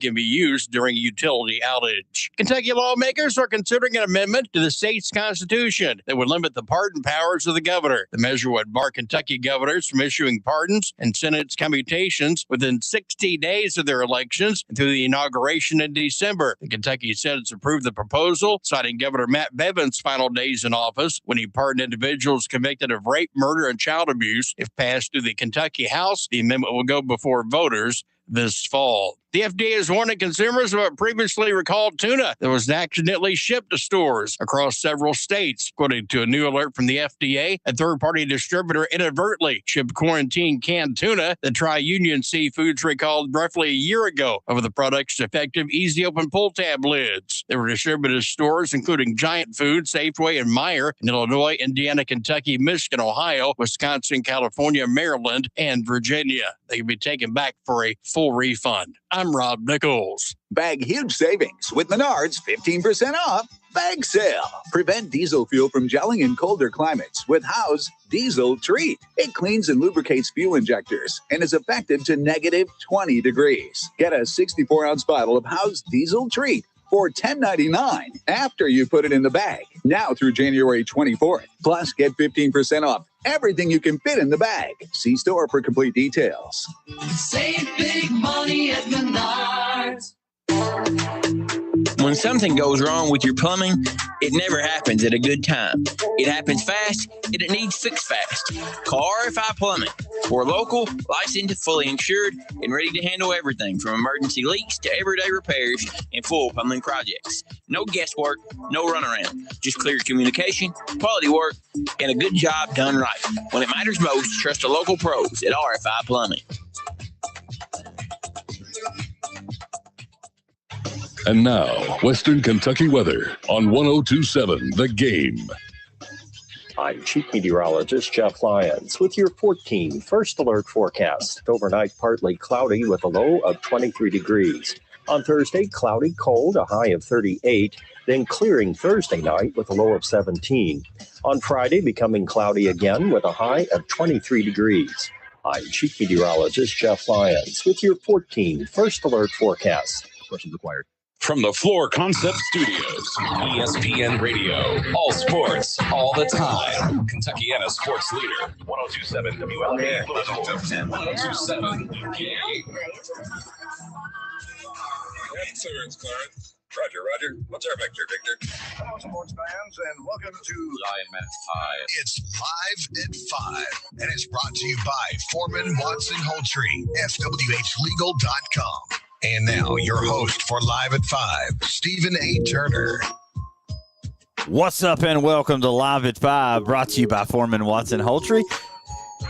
can be used during a utility outage. Kentucky lawmakers are considering an amendment to the state's constitution that would limit the pardon powers of the governor. The measure would bar Kentucky governors from issuing pardons and sentence commutations within 60 days of their elections and through the inauguration in December. The Kentucky Senate approved the proposal, citing Governor Matt Bevin's final days in office when he pardoned individuals convicted of rape, murder, and child abuse. If passed through the Kentucky House, the amendment will go before voters this fall. The FDA is warning consumers about previously recalled tuna that was accidentally shipped to stores across several states. According to a new alert from the FDA, a third-party distributor inadvertently shipped quarantine canned tuna that Tri-Union Seafoods recalled roughly a year ago over the product's defective easy-open pull-tab lids. They were distributed to stores including Giant Food, Safeway, and Meijer in Illinois, Indiana, Kentucky, Michigan, Ohio, Wisconsin, California, Maryland, and Virginia. They can be taken back for a full refund. I'm Rob Nichols. Bag huge savings with Menards 15% off bag sale. Prevent diesel fuel from gelling in colder climates with Howe's Diesel Treat. It cleans and lubricates fuel injectors and is effective to negative 20 degrees. Get a 64-ounce bottle of Howe's Diesel Treat for $10.99 after you put it in the bag. Now through January 24th. Plus, get 15% off everything you can fit in the bag. See store for complete details. Save big money at Menards. When something goes wrong with your plumbing, it never happens at a good time. It happens fast, and it needs fixed fast. Call RFI Plumbing. We're local, licensed, fully insured, and ready to handle everything from emergency leaks to everyday repairs and full plumbing projects. No guesswork, no runaround. Just clear communication, quality work, and a good job done right. When it matters most, trust the local pros at RFI Plumbing. And now, Western Kentucky weather on 102.7 The Game. I'm Chief Meteorologist Jeff Lyons with your 14 first alert forecast. Overnight, partly cloudy with a low of 23 degrees. On Thursday, cloudy, cold, a high of 38, then clearing Thursday night with a low of 17. On Friday, becoming cloudy again with a high of 23 degrees. I'm Chief Meteorologist Jeff Lyons with your 14 first alert forecast. Questions required. From the Floor Concept Studios, ESPN Radio, all sports, all the time. Kentuckyana sports leader, 102.7 WLA, 102.7 UK. Clearance, Clarence. Roger. What's our vector, Victor? Hello, sports fans, and welcome to Live at 5. It's Live at 5, and it's brought to you by Foreman Watson Holtree, FWHlegal.com. And now, your host for Live at 5, Stephen A. Turner. What's up, and welcome to Live at 5, brought to you by Foreman Watson Holtree.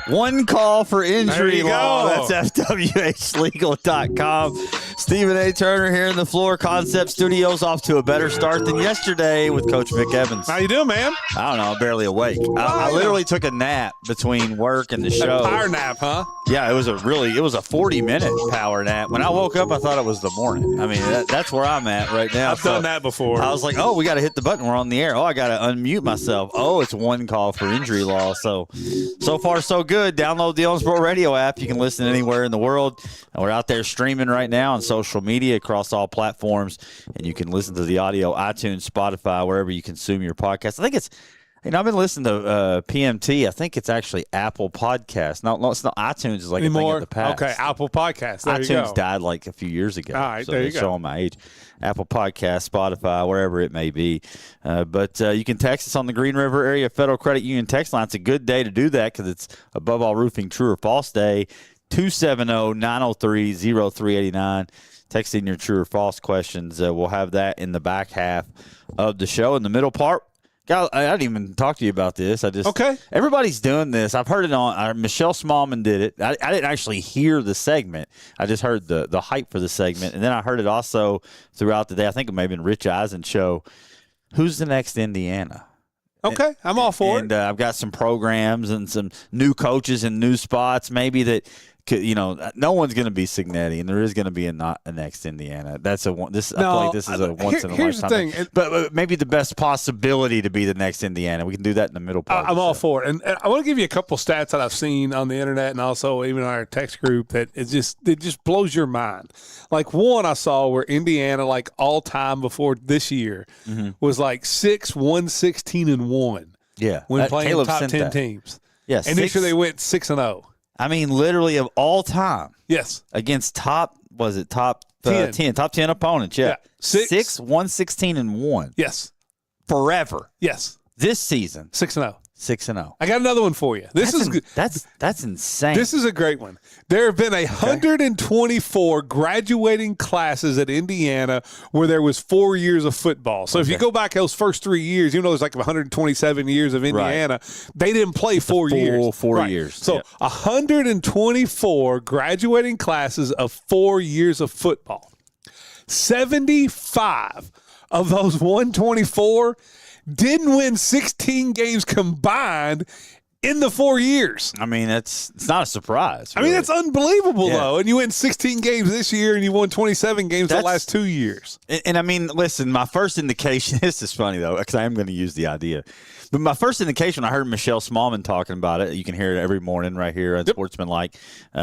One call for injury law. That's FWHlegal.com. Stephen A. Turner here in the Floor Concept Studios, off to a better start than yesterday with Coach Vic Evans. How you doing, man? I don't know. I'm barely awake. I literally took a nap between work and the show. A power nap, huh? Yeah, it was a 40-minute power nap. When I woke up, I thought it was the morning. I mean, that's where I'm at right now. I've done that before. I was like, oh, we got to hit the button. We're on the air. Oh, I got to unmute myself. Oh, it's one call for injury law. So far, so good. Download the On Sport Radio app. You can listen anywhere in the world. And we're out there streaming right now on social media across all platforms. And you can listen to the audio, iTunes, Spotify, wherever you consume your podcast. I think it's, I've been listening to PMT. I think it's actually Apple Podcasts. No, it's not. iTunes is like anymore? A thing of the past. Okay, Apple Podcasts. There iTunes died like a few years ago. All right, so there you go. Showing my age. Apple Podcasts, Spotify, wherever it may be. But you can text us on the Green River Area Federal Credit Union text line. It's a good day to do that because it's Above All Roofing True or False Day. 270-903-0389. Text in your true or false questions. We'll have that in the back half of the show. In the middle part, God, I didn't even talk to you about this. Okay. Everybody's doing this. I've heard it on Michelle Smallman did it. I didn't actually hear the segment. I just heard the hype for the segment, and then I heard it also throughout the day. I think it may have been Rich Eisen's show. Who's the next Indiana? Okay, I'm all for it. And I've got some programs and some new coaches and new spots maybe that no one's going to be Cignetti, and there is going to be a next Indiana. That's I feel like this is a once in a here's lifetime. the thing. But maybe the best possibility to be the next Indiana. We can do that in the middle part. I'm all for it. And I want to give you a couple stats that I've seen on the internet and also even on our text group that it just blows your mind. Like one I saw where Indiana, like all time before this year, was like 6-1-16-1. Yeah, when playing Caleb top 10 that. teams. Yes, and this year they went 6-0. I mean, literally of all time. Yes, against top 10 opponents. Yeah, 6-1-16-1. Yes, forever. Yes, this season 6-0. 6-0. I got another one for you. This is good. That's insane. This is a great one. There have been 124 graduating classes at Indiana where there was 4 years of football. So if you go back those first 3 years, there's like 127 years of Indiana. Right. They didn't play 4 years. 4 years. So 124 graduating classes of 4 years of football. 75 of those 124 didn't win 16 games combined in the 4 years. I mean, it's not a surprise. Really. I mean, it's unbelievable, though. And you win 16 games this year, and you won 27 games the last 2 years. And I mean, listen, my first indication, this is funny, though, because I am going to use the idea. But my first indication, I heard Michelle Smallman talking about it. You can hear it every morning right here on Sportsmanlike,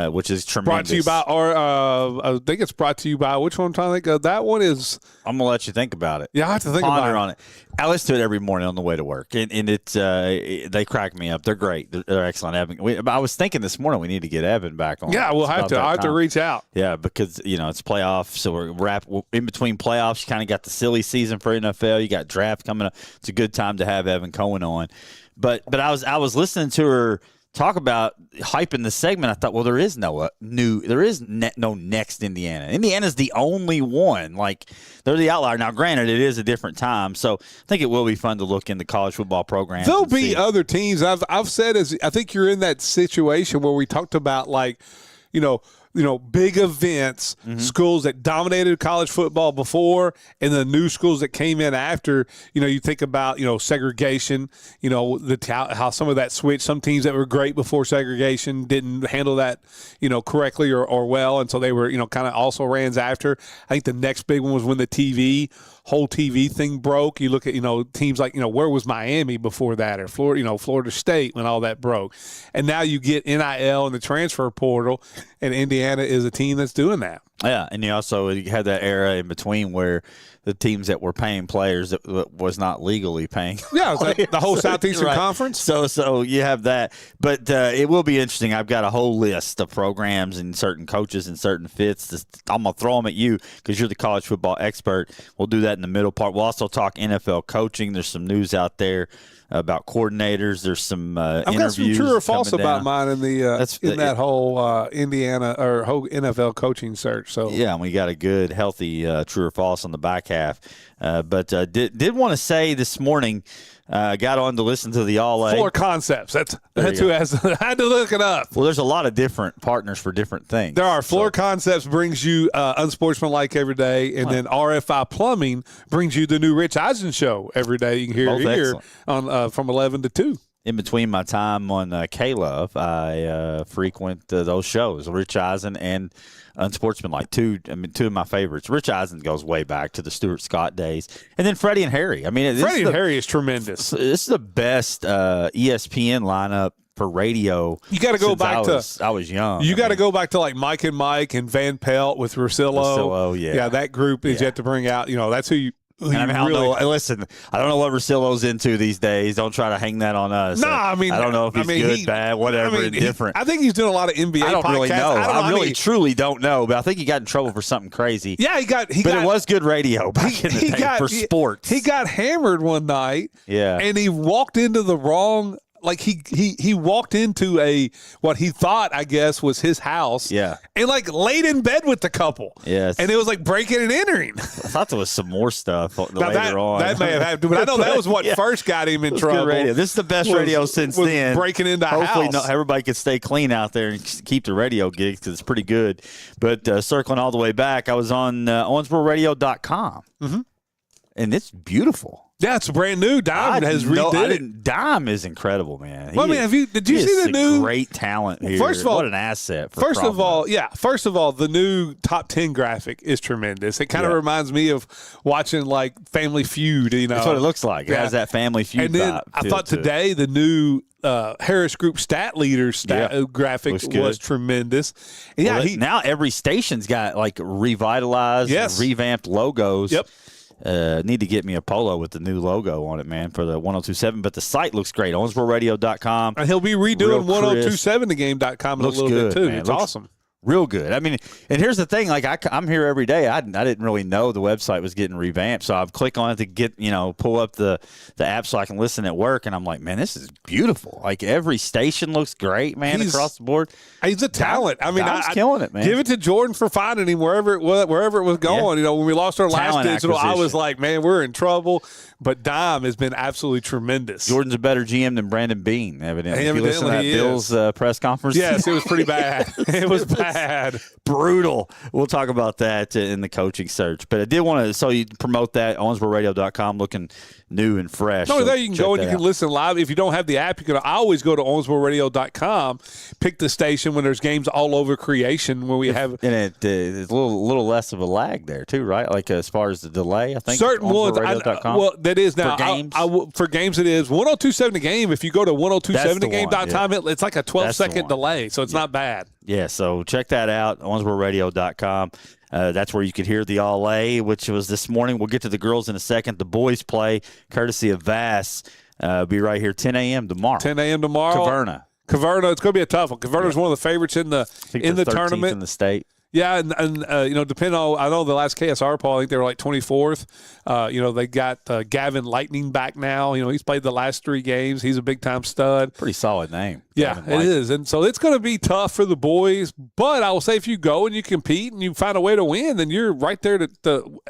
which is tremendous. Brought to you by, I think it's brought to you by, which one I'm trying to think of? That one is. I'm going to let you think about it. Yeah, I have to think about it. On it. I listen to it every morning on the way to work, and it's they crack me up. They're great. They're excellent. Evan, I was thinking this morning we need to get Evan back on. Yeah, we'll have to. I have to reach out. Yeah, because it's playoffs, so we're in between playoffs. You kind of got the silly season for NFL. You got draft coming up. It's a good time to have Evan Cohen on. But I was listening to her talk about hyping the segment. I thought, well, there is no no next Indiana. Indiana's the only one. Like, they're the outlier. Now, granted, it is a different time, so I think it will be fun to look in the college football program. There'll be other teams. I've said, I think you're in that situation where we talked about, like, big events, schools that dominated college football before, and the new schools that came in after. You think about, segregation, how some of that switched. Some teams that were great before segregation didn't handle that, correctly or well, and so they were, kind of also ran after. I think the next big one was when the whole TV thing broke. You look at, teams like, where was Miami before that, or Florida, Florida State when all that broke. And now you get NIL and the transfer portal, and Indiana is a team that's doing that. Yeah, and you had that era in between where the teams that were paying players that was not legally paying. Yeah, it's like the whole Southeastern Conference. So you have that. But it will be interesting. I've got a whole list of programs and certain coaches and certain fits. I'm going to throw them at you because you're the college football expert. We'll do that in the middle part. We'll also talk NFL coaching. There's some news out there about coordinators. There's some I've got some true or false about mine in that whole Indiana or whole NFL coaching search. So yeah, and we got a good, healthy true or false on the back half. But did want to say this morning, got on to listen to the All A. Floor Concepts. That's who I had to look it up. Well, there's a lot of different partners for different things. There are. Floor Concepts brings you Unsportsmanlike every day, and then RFI Plumbing brings you the new Rich Eisen show every day. You can hear it here on from 11 to 2. In between my time on K-Love, I frequent those shows, Rich Eisen and Unsportsmanlike. Two of my favorites. Rich Eisen goes way back to the Stuart Scott days. And then Freddie and Harry. I mean, Freddie and Harry is tremendous. This is the best ESPN lineup for radio. You got to go back I was young. You got to go back to like Mike and Mike and Van Pelt with Russillo. Yeah, that group is yet to bring out. That's who you. I don't know. Listen, I don't know what Russillo's into these days. Don't try to hang that on us. No, I don't know if he's good, bad, whatever, indifferent. I think he's doing a lot of NBA. I don't podcasts. really know. I really, truly don't know. But I think he got in trouble for something crazy. Yeah, but it was good radio back in the day for sports. He got hammered one night. Yeah, and he walked into the wrong. Like he walked into what he thought, I guess, was his house. Yeah. And like laid in bed with the couple. Yes. And it was like breaking and entering. I thought there was some more stuff later on. That may have happened, but I know that was what first got him in trouble. Good radio. This is the best radio since then. Breaking into Hopefully house. Everybody can stay clean out there and keep the radio gigs because it's pretty good. But circling all the way back, I was on owensbororadio.com. Mm-hmm. And it's beautiful. Yeah, it's brand new. Dime has redid it. Dime is incredible, man. Well, did you see the new great talent here? First of all, what an asset. For First of all, the new top 10 graphic is tremendous. It kind of reminds me of watching like Family Feud. That's what it looks like. It has that Family Feud. And then I thought today the new Harris Group Stat Leader graphic was tremendous. And now every station's got like revitalized, revamped logos. Yep. Need to get me a polo with the new logo on it, man, for the 1027. But the site looks great. Owensbororadio.com. And he'll be redoing 1027thegame.com in a little bit, too. It's awesome. Real good. I mean, and here's the thing. Like, I'm here every day. I didn't really know the website was getting revamped, so I've clicked on it to get, pull up the app so I can listen at work, and I'm like, man, this is beautiful. Like, every station looks great, man, across the board. He's a talent. I mean, Dom's killing it, man. Give it to Jordan for finding him wherever it was going. When we lost our last digital, I was like, man, we're in trouble. But Dime has been absolutely tremendous. Jordan's a better GM than Brandon Bean, evidently. If you listen to that Bills press conference. Yes, it was pretty bad. It was bad. Brutal. We'll talk about that in the coaching search. But I did want to promote that, owensbororadio.com, looking new and fresh. No, there you can go and you can listen live. If you don't have the app, I always go to owensbororadio.com, pick the station when there's games all over creation where we have. And it's a little less of a lag there, too, right? Like as far as the delay, I think. Certain ones. That is now. For games? For games, it is 1027 a game. If you go to 1027thegame.com, it's like a 12-second delay, so it's not bad. Yeah, so check that out, owensbororadio.com. That's where you could hear the All-A, which was this morning. We'll get to the girls in a second. The boys play, courtesy of Vass. Be right here 10 a.m. tomorrow. 10 a.m. tomorrow. Caverna, it's going to be a tough one. Caverna's one of the favorites in the tournament. In the state. Yeah, and depending on, I know the last KSR poll, I think they were like 24th. They got Gavin Lightning back now. He's played the last 3 games. He's a big-time stud. Pretty solid name. Yeah, it is. And so it's going to be tough for the boys. But I will say if you go and you compete and you find a way to win, then you're right there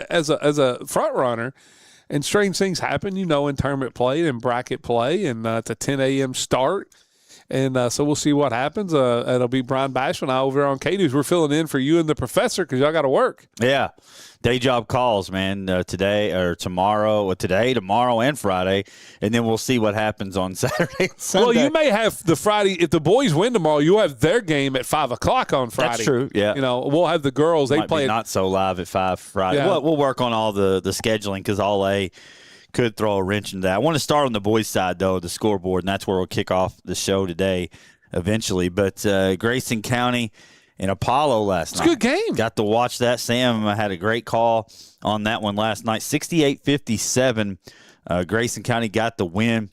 as a front runner. And strange things happen, in tournament play and bracket play. And it's a 10 a.m. start. And so we'll see what happens. It'll be Brian Basham and I over there on K-News. We're filling in for you and the professor because y'all got to work. Yeah. Day job calls, man, today or tomorrow, tomorrow, and Friday. And then we'll see what happens on Saturday and Sunday. Well, you may have the Friday. If the boys win tomorrow, you'll have their game at 5 o'clock on Friday. That's true, yeah. We'll have the girls. They play not so live at 5 Friday. Yeah. We'll work on all the scheduling because All-A could throw a wrench into that. I want to start on the boys' side, though, the scoreboard, and that's where we'll kick off the show today eventually. But Grayson County and Apollo last night. It's a good game. Got to watch that. Sam had a great call on that one last night. 68-57. Grayson County got the win.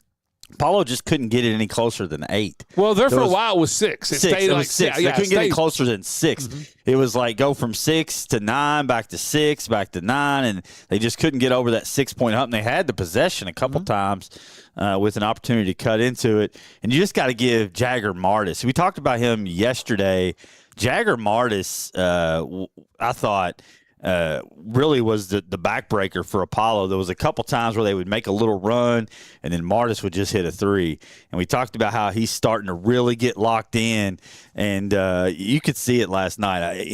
Apollo just couldn't get it any closer than 8. Well, for a while it was 6. It stayed like 6. They couldn't get any closer than 6. Mm-hmm. It was like go from 6 to 9, back to 6, back to 9, and they just couldn't get over that 6-point hump. And they had the possession a couple times with an opportunity to cut into it. And you just got to give Jagger Martis. We talked about him yesterday. Jagger Martis, I thought, really was the backbreaker for Apollo. There was a couple times where they would make a little run, and then Martis would just hit a 3. And we talked about how he's starting to really get locked in, and you could see it last night.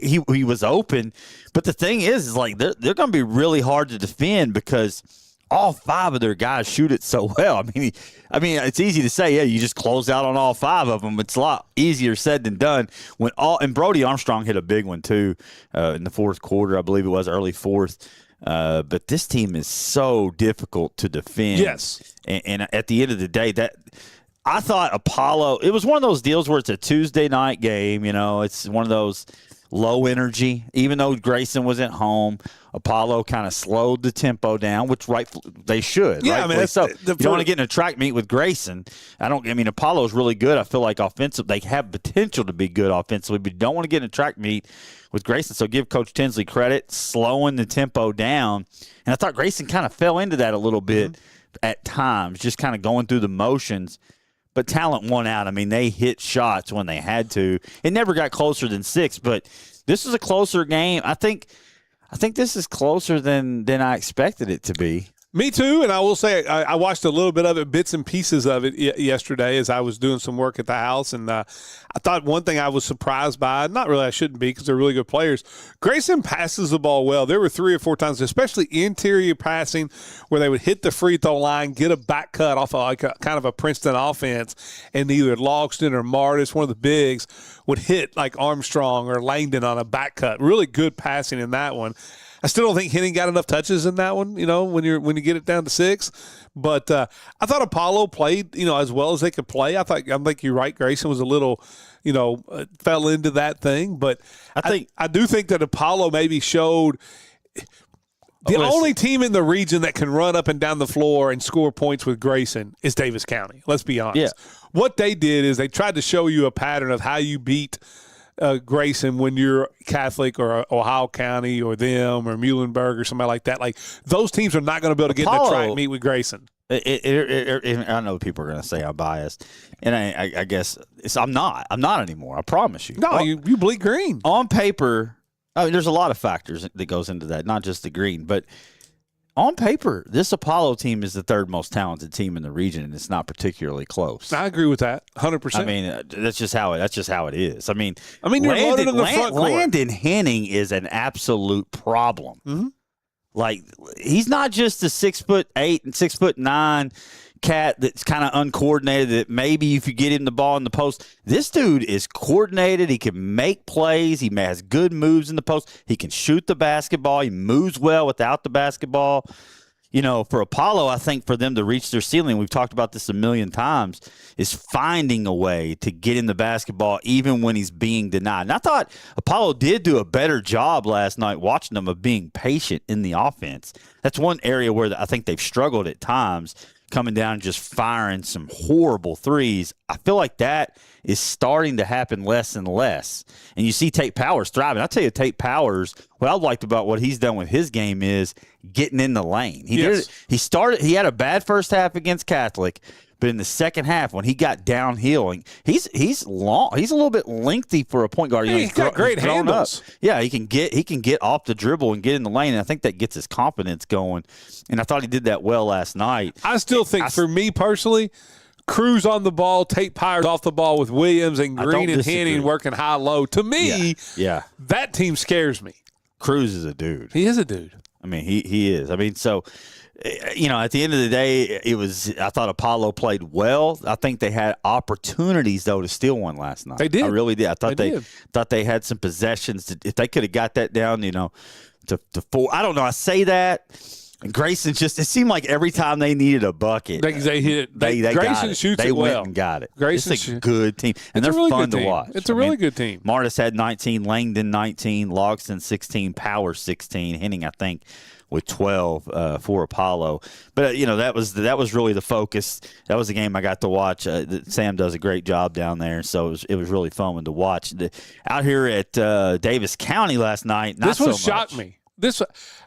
He was open, but the thing is like they're going to be really hard to defend because all 5 of their guys shoot it so well. I mean, it's easy to say, yeah, you just close out on all 5 of them. It's a lot easier said than done. And Brody Armstrong hit a big one too in the 4th quarter, I believe it was early 4th. But this team is so difficult to defend. Yes, and at the end of the day, that I thought Apollo. It was one of those deals where it's a Tuesday night game. It's one of those low energy. Even though Grayson was at home, Apollo kind of slowed the tempo down, which they should. Yeah, so you don't want to get in a track meet with Grayson. Apollo's really good. I feel like offensive, they have potential to be good offensively, but you don't want to get in a track meet with Grayson. So give Coach Tinsley credit, slowing the tempo down. And I thought Grayson kind of fell into that a little bit at times, just kind of going through the motions. But talent won out. They hit shots when they had to. It never got closer than 6, but this is a closer game. I think this is closer than I expected it to be. Me too, and I will say I watched a little bit of it, bits and pieces of it yesterday as I was doing some work at the house, and I thought one thing I was surprised by, not really I shouldn't be because they're really good players, Grayson passes the ball well. There were 3 or 4 times, especially interior passing, where they would hit the free throw line, get a back cut off of kind of a Princeton offense, and either Logston or Martis, one of the bigs, would hit like Armstrong or Langdon on a back cut. Really good passing in that one. I still don't think Henning got enough touches in that one, when you get it down to 6. But I thought Apollo played, as well as they could play. I think you're right. Grayson was a little, fell into that thing. But I do think that Apollo maybe showed the only team in the region that can run up and down the floor and score points with Grayson is Davis County. Let's be honest. Yeah. What they did is they tried to show you a pattern of how you beat Grayson when you're Catholic or Ohio County or them or Muhlenberg or somebody like that. Like, those teams are not going to be able to get in the track meet with Grayson. I know people are going to say I'm biased, and I guess I'm not. I'm not anymore. I promise you. No, you bleed green. On paper, there's a lot of factors that goes into that, not just the green, but on paper, this Apollo team is the 3rd most talented team in the region, and it's not particularly close. I agree with that, 100%. I mean, that's just how it is. I mean, you're loaded in the front court. Landon Henning is an absolute problem. Mm-hmm. Like, he's not just a 6'8" and 6'9" cat that's kind of uncoordinated that maybe if you get him the ball in the post. This dude is coordinated. He can make plays. He has good moves in the post. He can shoot the basketball. He moves well without the basketball. For Apollo, I think for them to reach their ceiling, we've talked about this a million times, is finding a way to get in the basketball even when he's being denied. And I thought Apollo did do a better job last night watching them of being patient in the offense. That's one area where I think they've struggled at times, coming down and just firing some horrible threes. I feel like that is starting to happen less and less. And you see Tate Powers thriving. I'll tell you, Tate Powers, what I liked about what he's done with his game is getting in the lane. He had a bad first half against Catholic, but in the second half, when he got downhill, and he's long, he's a little bit lengthy for a point guard. He's got great handles. Yeah, he can get off the dribble and get in the lane, and I think that gets his confidence going. And I thought he did that well last night. I still think, for me personally, Cruz on the ball, Tate Powers off the ball with Williams and Green and Henning working high-low. To me, that team scares me. Cruz is a dude. He is a dude. I mean, he is. I mean, so – at the end of the day, I thought Apollo played well. I think they had opportunities, though, to steal one last night. They did. I really did. I thought they had some possessions. If they could have got that down, to 4. I don't know. I say that. And Grayson it seemed like every time they needed a bucket, they hit it. Grayson got it. Shoots they it well. went and got it. It's a good team. And they're really fun to watch. It's a really good team. Martis had 19, Langdon 19, Logston 16, Powers 16, Henning, I think, with 12 for Apollo. But, that was really the focus. That was the game I got to watch. Sam does a great job down there, so it was really fun to watch. Out here at Davis County last night, not so much. This one shocked me.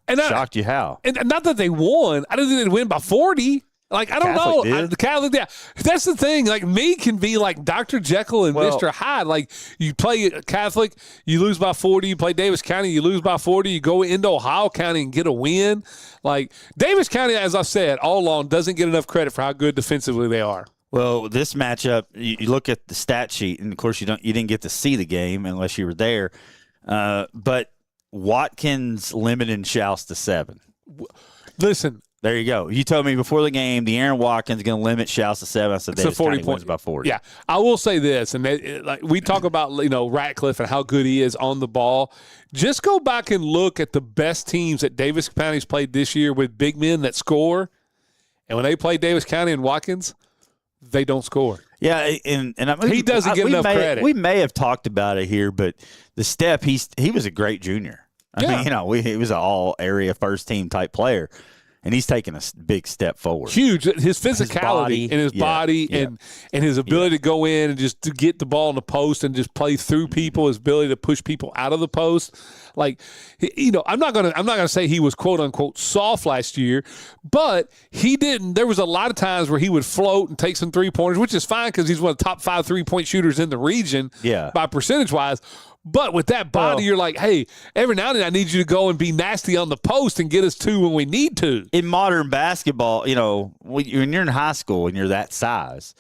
Shocked you how? And not that they won. I didn't think they'd win by 40. Like, I don't know. The Catholic, that's the thing. Like, me can be like Dr. Jekyll and Mr. Hyde. Like, you play Catholic, you lose by 40. You play Davis County, you lose by 40. You go into Ohio County and get a win. Like, Davis County, as I've said all along, doesn't get enough credit for how good defensively they are. Well, this matchup, you look at the stat sheet, and of course you didn't get to see the game unless you were there. But Watkins limited Shouse to 7. Listen. There you go. You told me before the game, the Aaron Watkins is going to limit Shouse to 7. I said Davis 40 County wins by 40. Yeah, I will say this, and we talk about Ratcliffe and how good he is on the ball. Just go back and look at the best teams that Davis County's played this year with big men that score, and when they play Davis County and Watkins, they don't score. Yeah, and he doesn't get enough credit. We may have talked about it here, but the step he was a great junior. I mean, he was an all-area first-team type player. And he's taking a big step forward. Huge. His physicality and his body and his ability to go in and just to get the ball in the post and just play through people, his ability to push people out of the post. Like, I'm not gonna say he was quote unquote soft last year, but he didn't. There was a lot of times where he would float and take some 3-pointers, which is fine because he's one of the top 5 3-point shooters in the region by percentage wise. But with that body, you're like, hey, every now and then I need you to go and be nasty on the post and get us two when we need to. In modern basketball, when you're in high school and you're that size,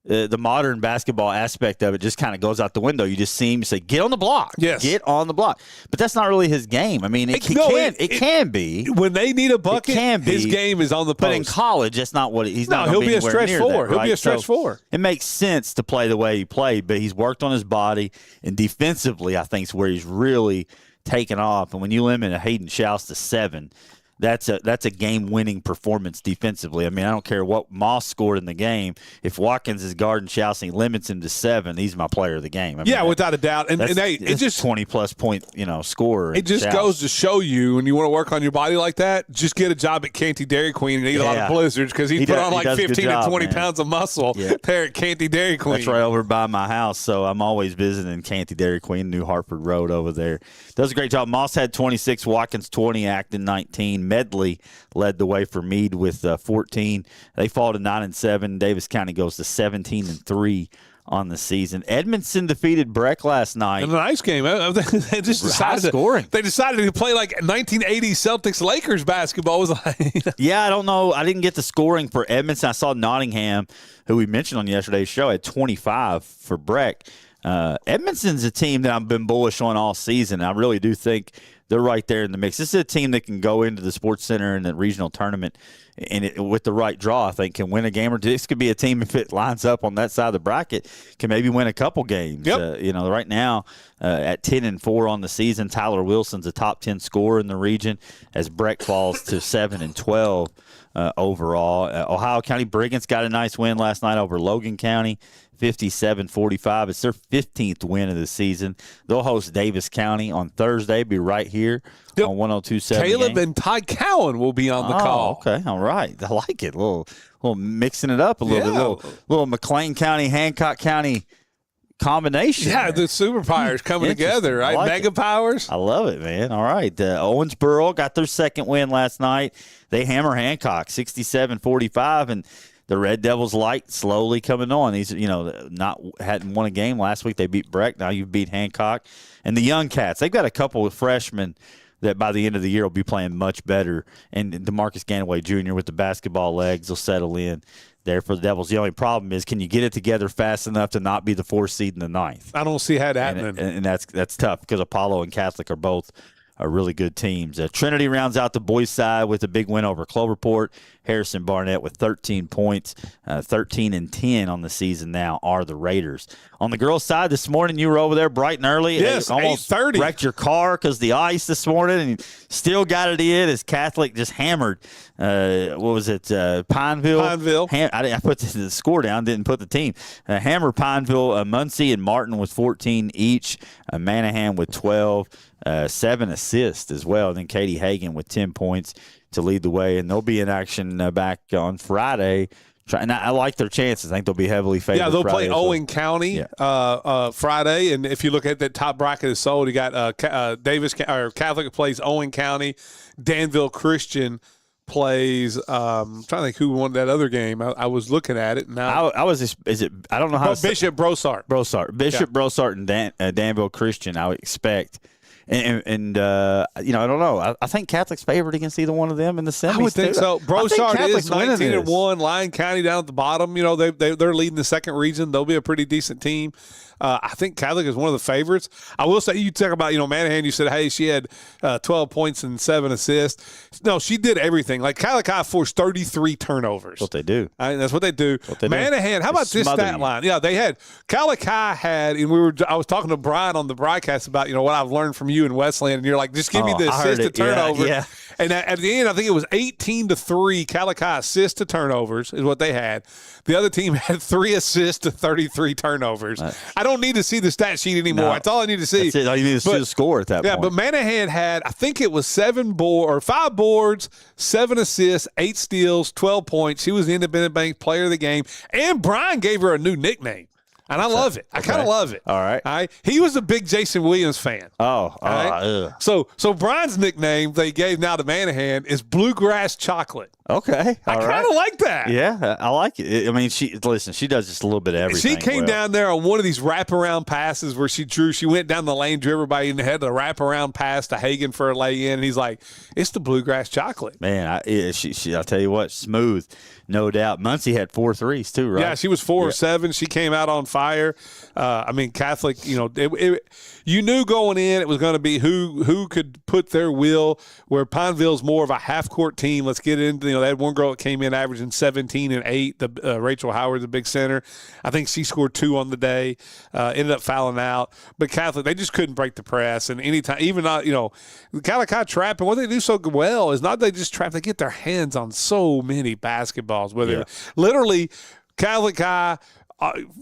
the modern basketball aspect of it just kind of goes out the window. You just see him say, get on the block. Yes. Get on the block. But that's not really his game. I mean, it can be. When they need a bucket, can be, his game is on the post. But in college, that's not what he's not. No, he'll be a stretch four. That, right? He'll be a stretch four. It makes sense to play the way he played, but he's worked on his body, and defensively, I think, is where he's really taken off. And when you limit a Hayden Schaus to 7, that's a game-winning performance defensively. I mean, I don't care what Moss scored in the game. If Watkins is guarding Schaus and he limits him to 7, he's my player of the game. I mean, without a doubt. And it just 20-plus point, scorer. It just goes to show you when you want to work on your body like that, just get a job at Canty Dairy Queen and eat a lot of Blizzards because he put on like 15 to 20 pounds of muscle there at Canty Dairy Queen. That's right over by my house, so I'm always visiting Canty Dairy Queen, New Hartford Road over there. Does a great job. Moss had 26, Watkins 20, Acton 19. Medley led the way for Meade with 14. They fall to 9-7. Davis County goes to 17-3 on the season. Edmondson defeated Breck last night. In a nice game. They just decided they decided to play like 1980 Celtics Lakers basketball. Was like yeah, I don't know. I didn't get the scoring for Edmondson. I saw Nottingham, who we mentioned on yesterday's show, at 25 for Breck. Edmondson's a team that I've been bullish on all season. I really do think they're right there in the mix. This is a team that can go into the Sports Center and the regional tournament and with the right draw, I think, can win a game or two. This could be a team, if it lines up on that side of the bracket, can maybe win a couple games. Yep. Right now at 10-4 on the season, Tyler Wilson's a top 10 scorer in the region as Breck falls to 7-12 overall. Ohio County Brigands got a nice win last night over Logan County. 57-45. It's their 15th win of the season. They'll host Davis County on Thursday. Be right here on 102.7. Caleb and Ty Cowan will be on the call. Okay, all right. I like it. A little mixing it up a little bit. Little McLean County, Hancock County combination. Yeah, the super powers coming together, right? Like Mega powers. I love it, man. All right. Owensboro got their second win last night. They hammer Hancock 67-45, and the Red Devils light slowly coming on. These, hadn't won a game last week. They beat Breck. Now you've beat Hancock. And the Young Cats, they've got a couple of freshmen that by the end of the year will be playing much better. And DeMarcus Ganaway Jr. with the basketball legs will settle in there for the Devils. The only problem is, can you get it together fast enough to not be the 4th seed in the 9th? I don't see how that happening. And that's tough because Apollo and Catholic are both really good teams. Trinity rounds out the boys' side with a big win over Cloverport. Harrison Barnett with 13 points, 13-10 on the season now are the Raiders. On the girls' side this morning, you were over there bright and early. Yes, almost 8:30. Wrecked your car because the ice this morning, and still got it in as Catholic just hammered. What was it? Pineville. I put the score down, didn't put the team. Hammer Pineville, Muncie and Martin with 14 each. Manahan with 12. 7 assists as well. And then Katie Hagan with 10 points to lead the way. And they'll be in action back on Friday. And I like their chances. I think they'll be heavily favored. Yeah, they'll Friday play Owen County Friday. And if you look at that top bracket is sold, you got Davis or Catholic plays Owen County. Danville Christian plays. I'm trying to think who won that other game. I was looking at it. Now I was. Is it? I don't know how. Bishop Brossart. Bishop Brossart and Danville Christian. I would expect. And I don't know. I think Catholic's favored against either one of them in the semis. I would think so. Brossard is Catholic's 19-1. Lyon County down at the bottom. They're leading the second region. They'll be a pretty decent team. I think Catholic is one of the favorites. I will say, you talk about, Manahan, you said, hey, she had 12 points and 7 assists. No, she did everything. Like, Catholic High forced 33 turnovers. That's what they do. That's what they do. Manahan, how about this stat line? Yeah, they had – Catholic High had – and I was talking to Brian on the broadcast about, what I've learned from you in Westland, and you're like, just give me the assist to turnover. Yeah. And at the end, I think it was 18-3 Catholic High assists to turnovers is what they had. The other team had 3 assists to 33 turnovers. I don't need to see the stat sheet anymore. No. That's all I need to see. That's it. All you need to see the score at that point. Yeah, but Manahan had, I think it was 5 boards, 7 assists, 8 steals, 12 points. She was the Independent Bank Player of the Game. And Brian gave her a new nickname. And I love it. I kind of love it. All right. He was a big Jason Williams fan. So Brian's nickname they gave now to Manahan is Bluegrass Chocolate. Okay. I kind of like that. Yeah, I like it. I mean, she does just a little bit of everything. She came down there on one of these wraparound passes where she went down the lane, drew everybody in the head, the wraparound pass to Hagan for a lay in. And he's like, it's the Bluegrass Chocolate. Man, I'll tell you what, smooth, no doubt. Muncie had 4 threes too, right? Yeah, she was 4 of 7. She came out on fire. I mean, Catholic, you knew going in it was going to be who could put their will, where Pineville's more of a half-court team. Let's get into, they had one girl that came in averaging 17 and 8. Rachel Howard's a big center. I think she scored 2 on the day, ended up fouling out. But Catholic, they just couldn't break the press. And anytime, even not, Calicut trapping, what they do so well is not they just trap, they get their hands on so many basketballs. Literally, Catholic High,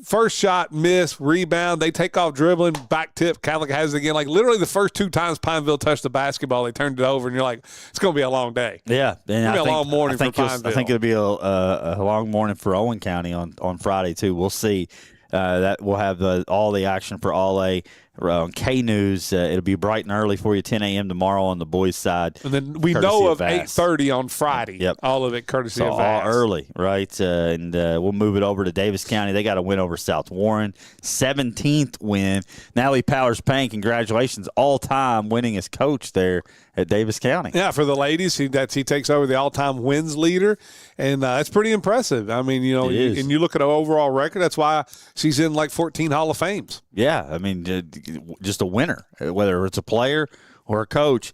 first shot, miss, rebound, they take off dribbling, back tip, Catholic has it again. Like literally the first 2 times Pineville touched the basketball, they turned it over, and you're like, it's going to be a long day. Yeah. It's going to be a long morning for Pineville. I think it'll be a long morning for Owen County on Friday, too. We'll see. That we'll have all the action for All A on K News. It'll be bright and early for you, 10 a.m. tomorrow on the boys' side. And then we know of 8:30 on Friday. Yep. All of it courtesy of Vass. All early, right? And we'll move it over to Davis County. They got a win over South Warren, 17th win. Natalie Powers-Payne, congratulations, all-time winningest coach there at Davis County. Yeah, for the ladies, he takes over the all-time wins leader, and that's pretty impressive. I mean, and you look at her overall record, that's why she's in like 14 Hall of Fames. Yeah, I mean, just a winner, whether it's a player or a coach,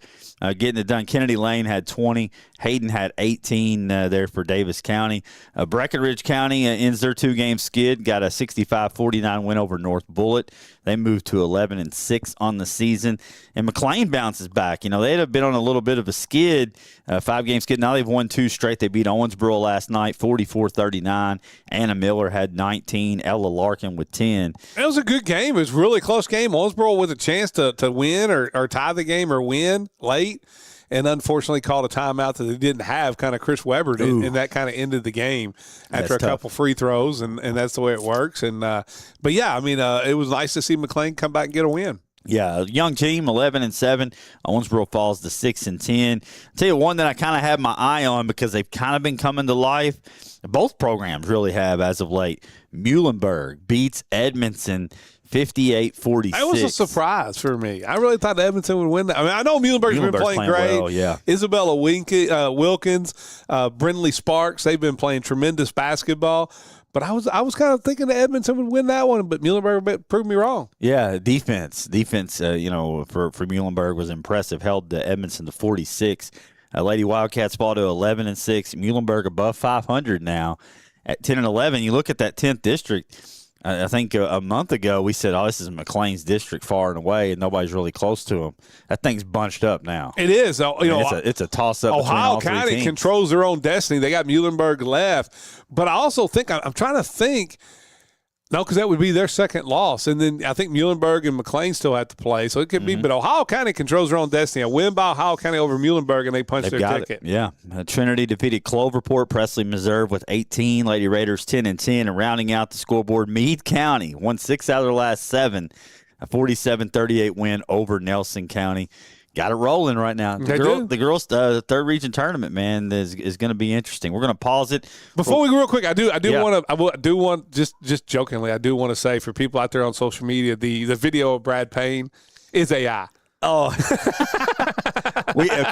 getting it done. Kennedy Lane had 20. Hayden had 18 there for Davis County. Breckenridge County ends their 2-game skid, got a 65-49 win over North Bullitt. They moved to 11-6 on the season. And McLean bounces back. They had been on a little bit of a skid, 5-game skid. Now they've won 2 straight. They beat Owensboro last night, 44-39. Anna Miller had 19. Ella Larkin with 10. It was a good game. It was a really close game. Owensboro with a chance to win or tie the game or win late, and unfortunately called a timeout that they didn't have. Kind of Chris Webber did, and that kind of ended the game after a couple free throws, and that's the way it works. And but yeah, I mean, it was nice to see McLean come back and get a win. Yeah, young team, 11-7. Owensboro falls to 6-10. I'll tell you one that I kind of have my eye on because they've kind of been coming to life. Both programs really have as of late. Muhlenberg beats Edmondson 58-46. That was a surprise for me. I really thought Edmonton would win that. I mean, I know Muhlenberg's been playing great. Well, yeah. Isabella Wilkins, Brindley Sparks, they've been playing tremendous basketball. But I was kind of thinking that Edmonton would win that one, but Muhlenberg proved me wrong. Yeah, defense, for Muhlenberg was impressive. Held Edmonton to 46. Lady Wildcats fall to 11-6. Muhlenberg above 500 now at 10-11. You look at that 10th district. I think a month ago we said, this is McLean's district far and away, and nobody's really close to them. That thing's bunched up now. It is. It's a toss-up. Ohio County controls their own destiny. They got Muhlenberg left. But I also think, I'm trying to think, no, because that would be their second loss. And then I think Muhlenberg and McLean still have to play. So it could be, but Ohio County controls their own destiny. A win by Ohio County over Muhlenberg, and they punch their ticket. Yeah. Trinity defeated Cloverport, Presley Meserve with 18, Lady Raiders 10-10, and rounding out the scoreboard, Meade County won 6 out of their last 7, a 47-38 win over Nelson County. Got it rolling right now. The girls' third region tournament, man, is going to be interesting. We're going to pause it before we go real quick. I do want just jokingly. I do want to say for people out there on social media, the video of Brad Payne is AI. Oh,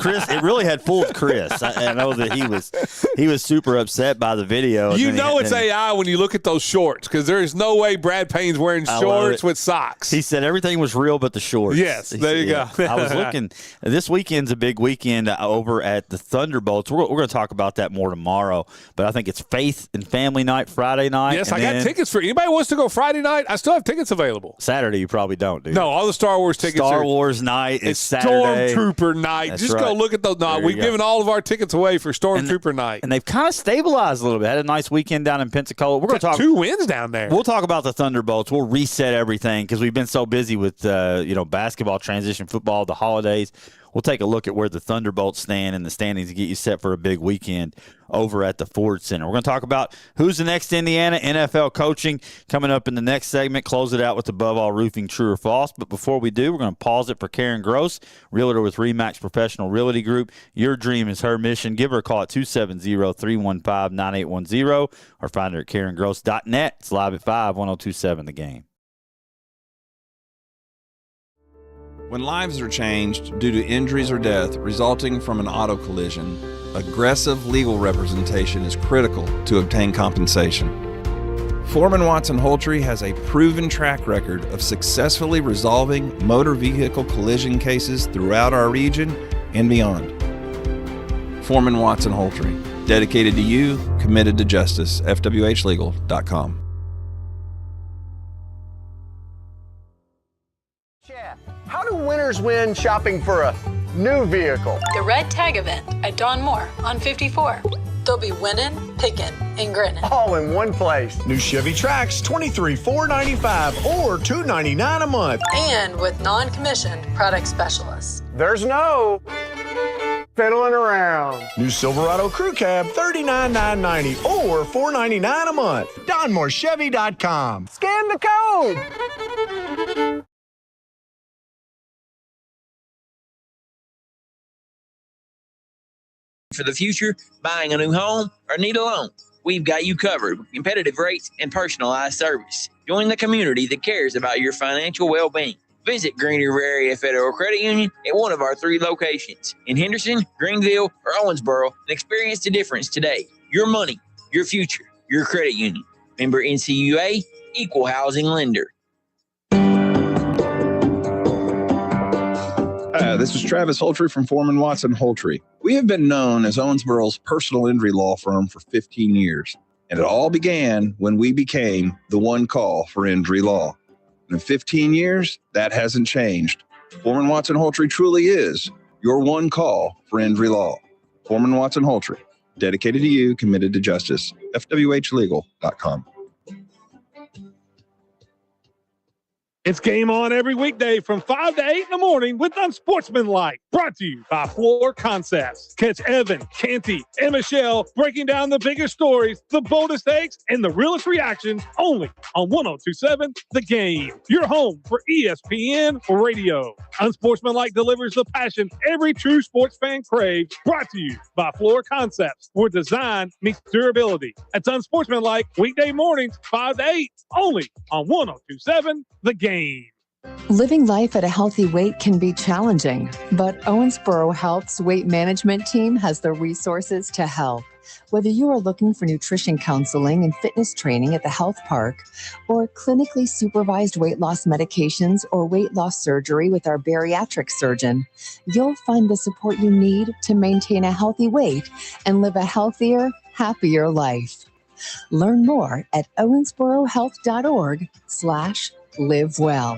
Chris! It really had fooled Chris. I know that he was super upset by the video. It's AI when you look at those shorts because there is no way Brad Payne's wearing shorts with socks. He said everything was real but the shorts. Yes, there you go. I was looking. This weekend's a big weekend over at the Thunderbolts. We're going to talk about that more tomorrow. But I think it's Faith and Family Night Friday night. Yes, I got tickets for anybody who wants to go Friday night. I still have tickets available. Saturday you probably don't, do you? No, all the Star Wars tickets. Star Wars night. It's Saturday. Stormtrooper night. That's just right. go look at those. No, we've given all of our tickets away for Stormtrooper night. And they've kind of stabilized a little bit. Had a nice weekend down in Pensacola. We're going to talk 2 wins down there. We'll talk about the Thunderbolts. We'll reset everything because we've been so busy with basketball, transition football, the holidays. we'll take a look at where the Thunderbolts stand in the standings to get you set for a big weekend over at the Ford Center. We're going to talk about who's the next Indiana NFL coaching coming up in the next segment. Close it out with Above All Roofing, True or False. But before we do, we're going to pause it for Karen Gross, realtor with RE/MAX Professional Realty Group. Your dream is her mission. Give her a call at 270-315-9810 or find her at KarenGross.net. It's live at 5, 1027 The Game. When lives are changed due to injuries or death resulting from an auto collision, aggressive legal representation is critical to obtain compensation. Foreman Watson Holtree has a proven track record of successfully resolving motor vehicle collision cases throughout our region and beyond. Foreman Watson Holtree, dedicated to you, committed to justice. FWHlegal.com. How do winners win shopping for a new vehicle? The Red Tag event at Don Moore on 54. They'll be winning, picking, and grinning. All in one place. New Chevy Trax, $23,495 or $299 a month. And with non-commissioned product specialists. There's no fiddling around. New Silverado Crew Cab, $39,990 or $499 a month. DonMooreChevy.com. Scan the code. For the future, buying a new home, or need a loan, we've got you covered with competitive rates and personalized service. Join the community that cares about your financial well-being. Visit Green River Area Federal Credit Union at one of our 3 locations in Henderson, Greenville, or Owensboro and experience the difference today. Your money, your future, your credit union. Member NCUA, Equal Housing Lender. This is Travis Holtree from Foreman Watson Holtree. We have been known as Owensboro's personal injury law firm for 15 years, and it all began when we became the one call for injury law. And in 15 years, that hasn't changed. Foreman Watson Holtree truly is your one call for injury law. Foreman Watson Holtree, dedicated to you, committed to justice. FWHlegal.com. It's game on every weekday from 5 to 8 in the morning with Unsportsmanlike. Brought to you by Floor Concepts. Catch Evan, Canty, and Michelle breaking down the biggest stories, the boldest takes, and the realest reactions only on 1027 The Game. Your home for ESPN Radio. Unsportsmanlike delivers the passion every true sports fan craves. Brought to you by Floor Concepts, where design meets durability. That's Unsportsmanlike weekday mornings 5 to 8 only on 1027 The Game. Living life at a healthy weight can be challenging, but Owensboro Health's weight management team has the resources to help. Whether you are looking for nutrition counseling and fitness training at the health park, or clinically supervised weight loss medications or weight loss surgery with our bariatric surgeon, you'll find the support you need to maintain a healthy weight and live a healthier, happier life. Learn more at owensborohealth.org/live well.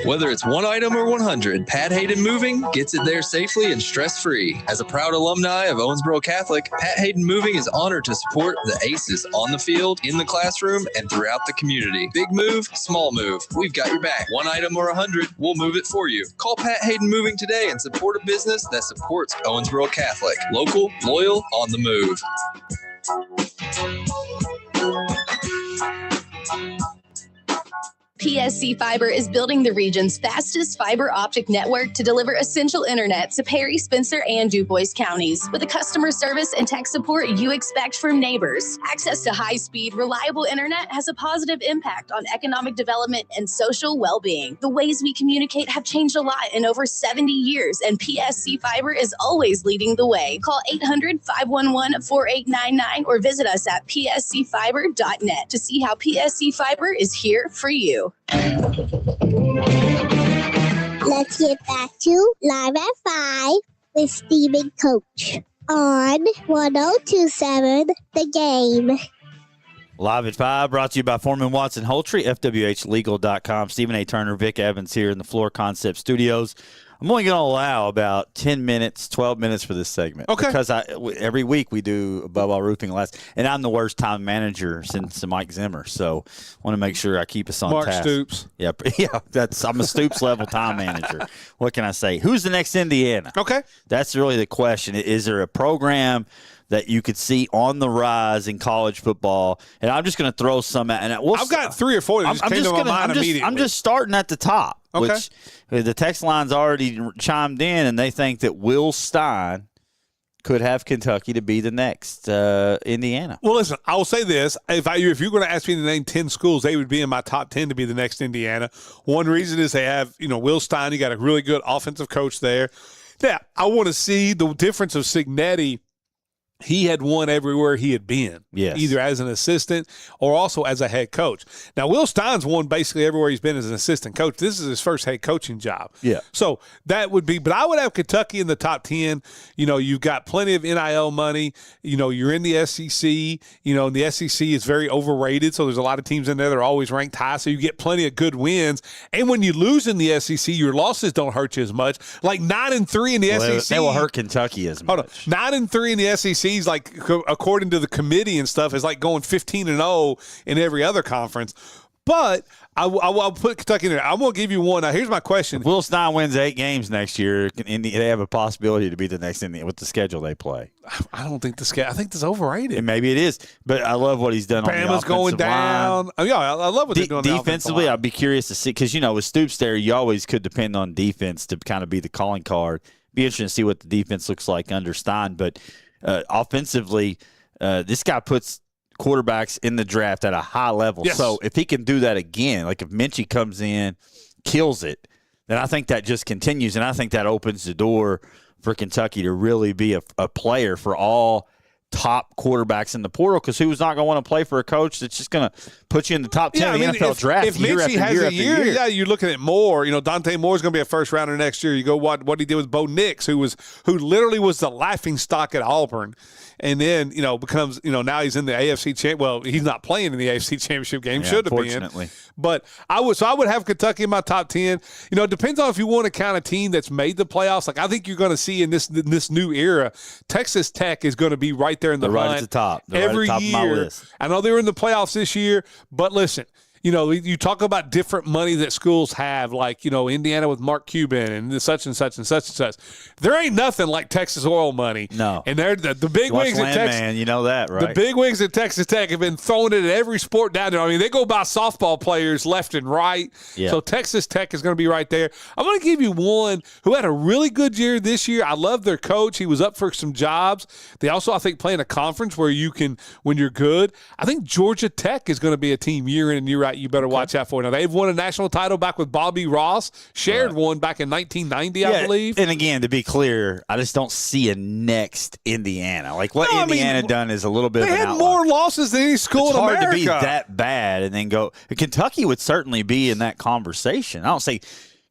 Whether it's one item or 100, Pat Hayden Moving gets it there safely and stress-free. As a proud alumni of Owensboro Catholic, Pat Hayden Moving is honored to support the aces on the field, in the classroom, and throughout the community. Big move, small move. We've got your back. One item or 100, we'll move it for you. Call Pat Hayden Moving today and support a business that supports Owensboro Catholic. Local, loyal, on the move. PSC Fiber is building the region's fastest fiber optic network to deliver essential internet to Perry, Spencer, and DuBois counties with the customer service and tech support you expect from neighbors. Access to high-speed, reliable internet has a positive impact on economic development and social well-being. The ways we communicate have changed a lot in over 70 years, and PSC Fiber is always leading the way. Call 800-511-4899 or visit us at pscfiber.net to see how PSC Fiber is here for you. Let's get back to Live at 5 with Steve and Coach on 1027 The Game. Live at 5, brought to you by Foreman Watson Holtree, FWHlegal.com. Stephen A. Turner, Vic Evans here in the Floor Concept Studios I'm only going to allow about 10 minutes, 12 minutes for this segment. Okay. Because every week we do Above All Roofing last, and I'm the worst time manager since Mike Zimmer. So I want to make sure I keep us on Mark task. Stoops. Yeah, I'm a Stoops level time manager. What can I say? Who's the next Indiana? Okay. That's really the question. Is there a program that you could see on the rise in college football? And I'm just going to throw some at. And I've got 3 or 4 that just came to my mind immediately. I'm just starting at the top. Okay. Which the text line's already chimed in, and they think that Will Stein could have Kentucky to be the next Indiana. Well, listen, I will say this. If you're going to ask me to name 10 schools, they would be in my top 10 to be the next Indiana. One reason is they have, Will Stein. You got a really good offensive coach there. Yeah, I want to see the difference of Signetti. He had won everywhere he had been, either as an assistant or also as a head coach. Now, Will Stein's won basically everywhere he's been as an assistant coach. This is his first head coaching job. Yeah. So that would be – but I would have Kentucky in the top 10. You've got plenty of NIL money. You're in the SEC. And the SEC is very overrated, so there's a lot of teams in there that are always ranked high, so you get plenty of good wins. And when you lose in the SEC, your losses don't hurt you as much. Like 9-3 in the SEC. They will hurt Kentucky as much. Hold on. 9-3 in the SEC is like, according to the committee and stuff, is like going 15-0 in every other conference. But I'll put Kentucky in there. I'm going to give you one. Now, here's my question. If Will Stein wins 8 games next year, they have a possibility to be the next Indiana with the schedule they play. I don't think the schedule. I think it's overrated. And maybe it is, but I love what he's done on the offensive going down. line. Oh, yeah, I love what they're doing Defensively, I'd be curious to see, because, with Stoops there, you always could depend on defense to kind of be the calling card. Be interesting to see what the defense looks like under Stein. But offensively, this guy puts quarterbacks in the draft at a high level. Yes. So if he can do that again, like if Minchie comes in, kills it, then I think that just continues, and I think that opens the door for Kentucky to really be a player for all top quarterbacks in the portal, because who's not going to want to play for a coach that's just going to put you in the top 10 of the NFL draft if year Minchie after has year a after year, year? yeah, you're looking at Moore. Dante Moore's going to be a first rounder next year. You go what he did with Bo Nix, who literally was the laughing stock at Auburn, and then becomes now he's in the AFC champ. Well, he's not playing in the AFC championship game. Should have been. But I would have Kentucky in my top 10. It depends on if you want to count a team that's made the playoffs. Like I think you're going to see in this new era, Texas Tech is going to be right there in the They're hunt right at the top. They're every right at the top year. of my list. I know they were in the playoffs this year, but listen. You talk about different money that schools have, like, Indiana with Mark Cuban and such and such and such and such. There ain't nothing like Texas oil money. No. And they're the big wigs at Texas. Man, you know that, right? The big wigs at Texas Tech have been throwing it at every sport down there. I mean, they go by softball players left and right. Yeah. So Texas Tech is going to be right there. I'm going to give you one who had a really good year this year. I love their coach. He was up for some jobs. They also, I think, play in a conference where you can, when you're good. I think Georgia Tech is going to be a team year in and year out you better watch out for. Now, they've won a national title back with Bobby Ross. Shared one back in 1990, I believe. And again, to be clear, I just don't see a next Indiana. Like what Indiana done is a little bit of an outlier. They had more losses than any school in America. It's hard to be that bad and then go. Kentucky would certainly be in that conversation. I don't say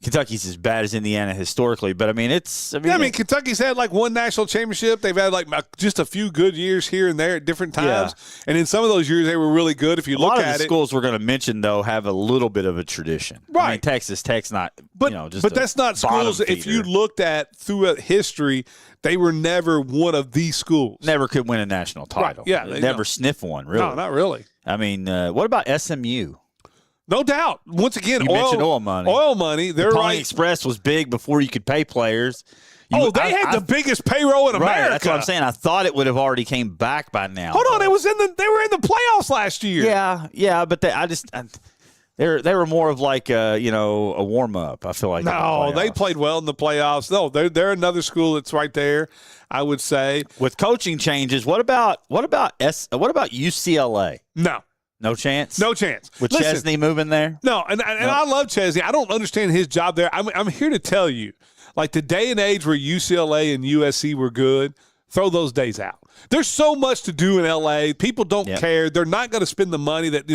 Kentucky's as bad as Indiana historically, but I mean, Kentucky's had like one national championship. They've had like just a few good years here and there at different times. Yeah. And in some of those years, they were really good. If you look at it, a lot of the schools we're going to mention, though, have a little bit of a tradition. Right. I mean, Texas Tech's not, but that's not schools. If you looked at throughout history, they were never one of these schools. Never could win a national title. Right. Yeah. They never sniff one, really. No, not really. I mean, what about SMU? No doubt. Once again, you mentioned oil money. Oil money. They're the right. Pony Express was big before you could pay players. They had the biggest payroll in America. That's what I'm saying. I thought it would have already came back by now. Hold on, they were in the playoffs last year. Yeah, but they were more of like a warm up. I feel like no, they played well in the playoffs. No, they're another school that's right there. I would say with coaching changes. What about UCLA? No chance? No chance. With Chesney moving there? No, and I love Chesney. I don't understand his job there. I'm here to tell you, like the day and age where UCLA and USC were good, throw those days out. There's so much to do in L.A. People don't care. They're not going to spend the money that,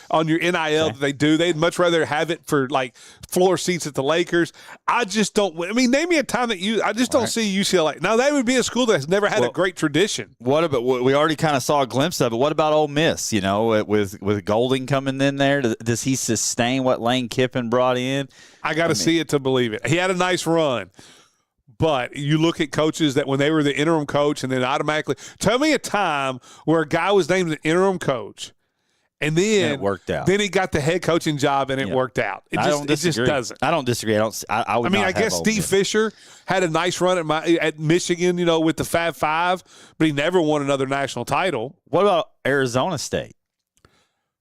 on your NIL that they do. They'd much rather have it for, like, floor seats at the Lakers. I just don't – I mean, name me a time that I just don't see UCLA. Now, that would be a school that has never had a great tradition. What about – we already kind of saw a glimpse of it. What about Ole Miss, with Golding coming in there? Does he sustain what Lane Kiffin brought in? I got to see it to believe it. He had a nice run. But you look at coaches that when they were the interim coach and then automatically – tell me a time where a guy was named an interim coach and then it worked out. Then he got the head coaching job and it worked out. It just doesn't. I don't disagree. I guess Steve Fisher had a nice run at Michigan, with the Fab Five, but he never won another national title. What about Arizona State?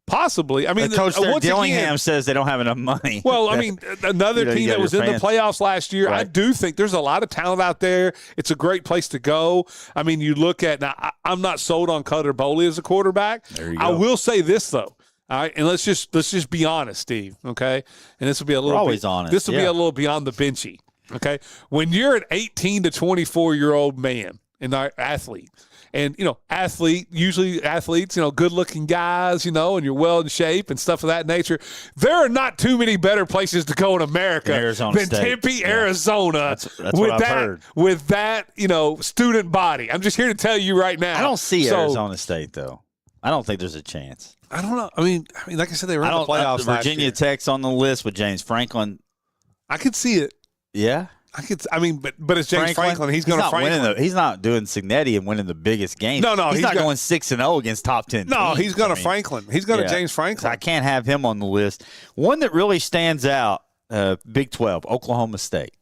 Possibly. I mean, Coach there, Dillingham says they don't have enough money. Well, I mean, another team that was in the playoffs last year, right. I do think there's a lot of talent out there. It's a great place to go. I mean, you look at – now, I'm not sold on Cutter Boley as a quarterback. There you go. I will say this, though. All right, and let's just be honest, Steve, okay? And this will be a little – We're always honest. This will be a little beyond the benchy, okay? When you're an 18 to 24-year-old man and our athlete – and, usually athletes, good-looking guys, and you're well in shape and stuff of that nature. There are not too many better places to go in America than Tempe, Arizona. That's what I've heard. With that, student body. I'm just here to tell you right now. I don't see Arizona State, though. I don't think there's a chance. I don't know. I mean, like I said, they were in the playoffs last Virginia year. Tech's on the list with James Franklin. I could see it. Yeah. But it's James Franklin. He's going to Franklin. He's not doing Signetti and winning the biggest game. No, he's not going 6-0 against top 10 No, teams. he's going to Franklin. He's going to James Franklin. I can't have him on the list. One that really stands out, Big 12, Oklahoma State.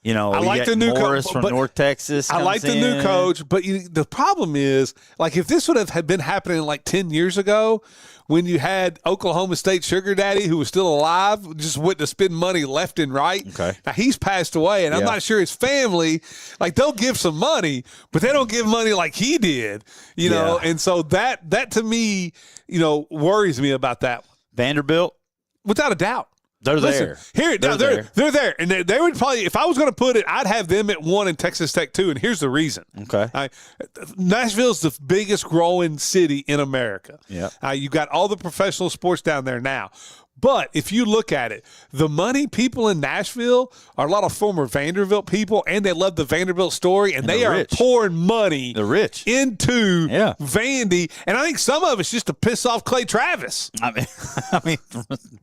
I like the new Morris coach from North Texas. I like the new coach, but the problem is, like, if this would have been happening like 10 years ago, when you had Oklahoma State Sugar Daddy, who was still alive, just went to spend money left and right. Okay. Now, he's passed away, and I'm not sure his family, like, they'll give some money, but they don't give money like he did, know. And so that to me, worries me about that one. Vanderbilt? Without a doubt. They're there. They're there. And they would probably, if I was going to put it, I'd have them at 1 and Texas Tech 2. And here's the reason. Okay. Nashville's the biggest growing city in America. Yeah. You've got all the professional sports down there now. But if you look at it, the money people in Nashville are a lot of former Vanderbilt people, and they love the Vanderbilt story, and they are rich. pouring money into Vandy. And I think some of it's just to piss off Clay Travis. I mean,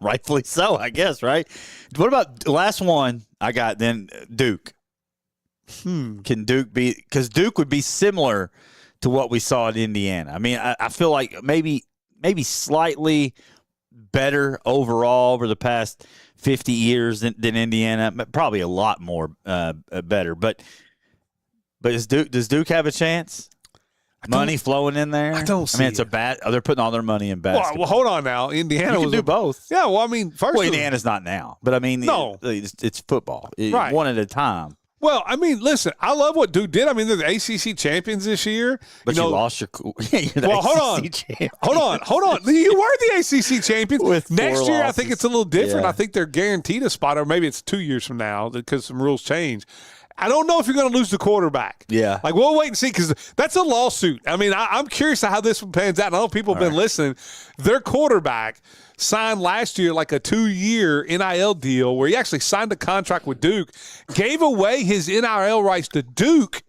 rightfully so, I guess, right? What about the last one I got then, Duke? Can Duke be – because Duke would be similar to what we saw at Indiana. I mean, I feel like maybe slightly – better overall over the past 50 years than Indiana, probably a lot more better. But does Duke have a chance? Money flowing in there? I don't see it's they're putting all their money in basketball. Well, hold on now. Indiana can do both. Yeah, well, I mean, Indiana's not now. But, I mean, it's football. Right. One at a time. Well, I mean, listen, I love what Duke did. I mean, they're the ACC champions this year. But you lost your cool. Well, hold on. You were the ACC champions. Next year, I think it's a little different. Yeah. I think they're guaranteed a spot, or maybe it's 2 years from now because some rules change. I don't know if you're going to lose the quarterback. Yeah. Like, we'll wait and see because that's a lawsuit. I mean, I'm curious how this one pans out. I know people have been listening. Their quarterback signed last year like a 2-year NIL deal where he actually signed a contract with Duke, gave away his NIL rights to Duke,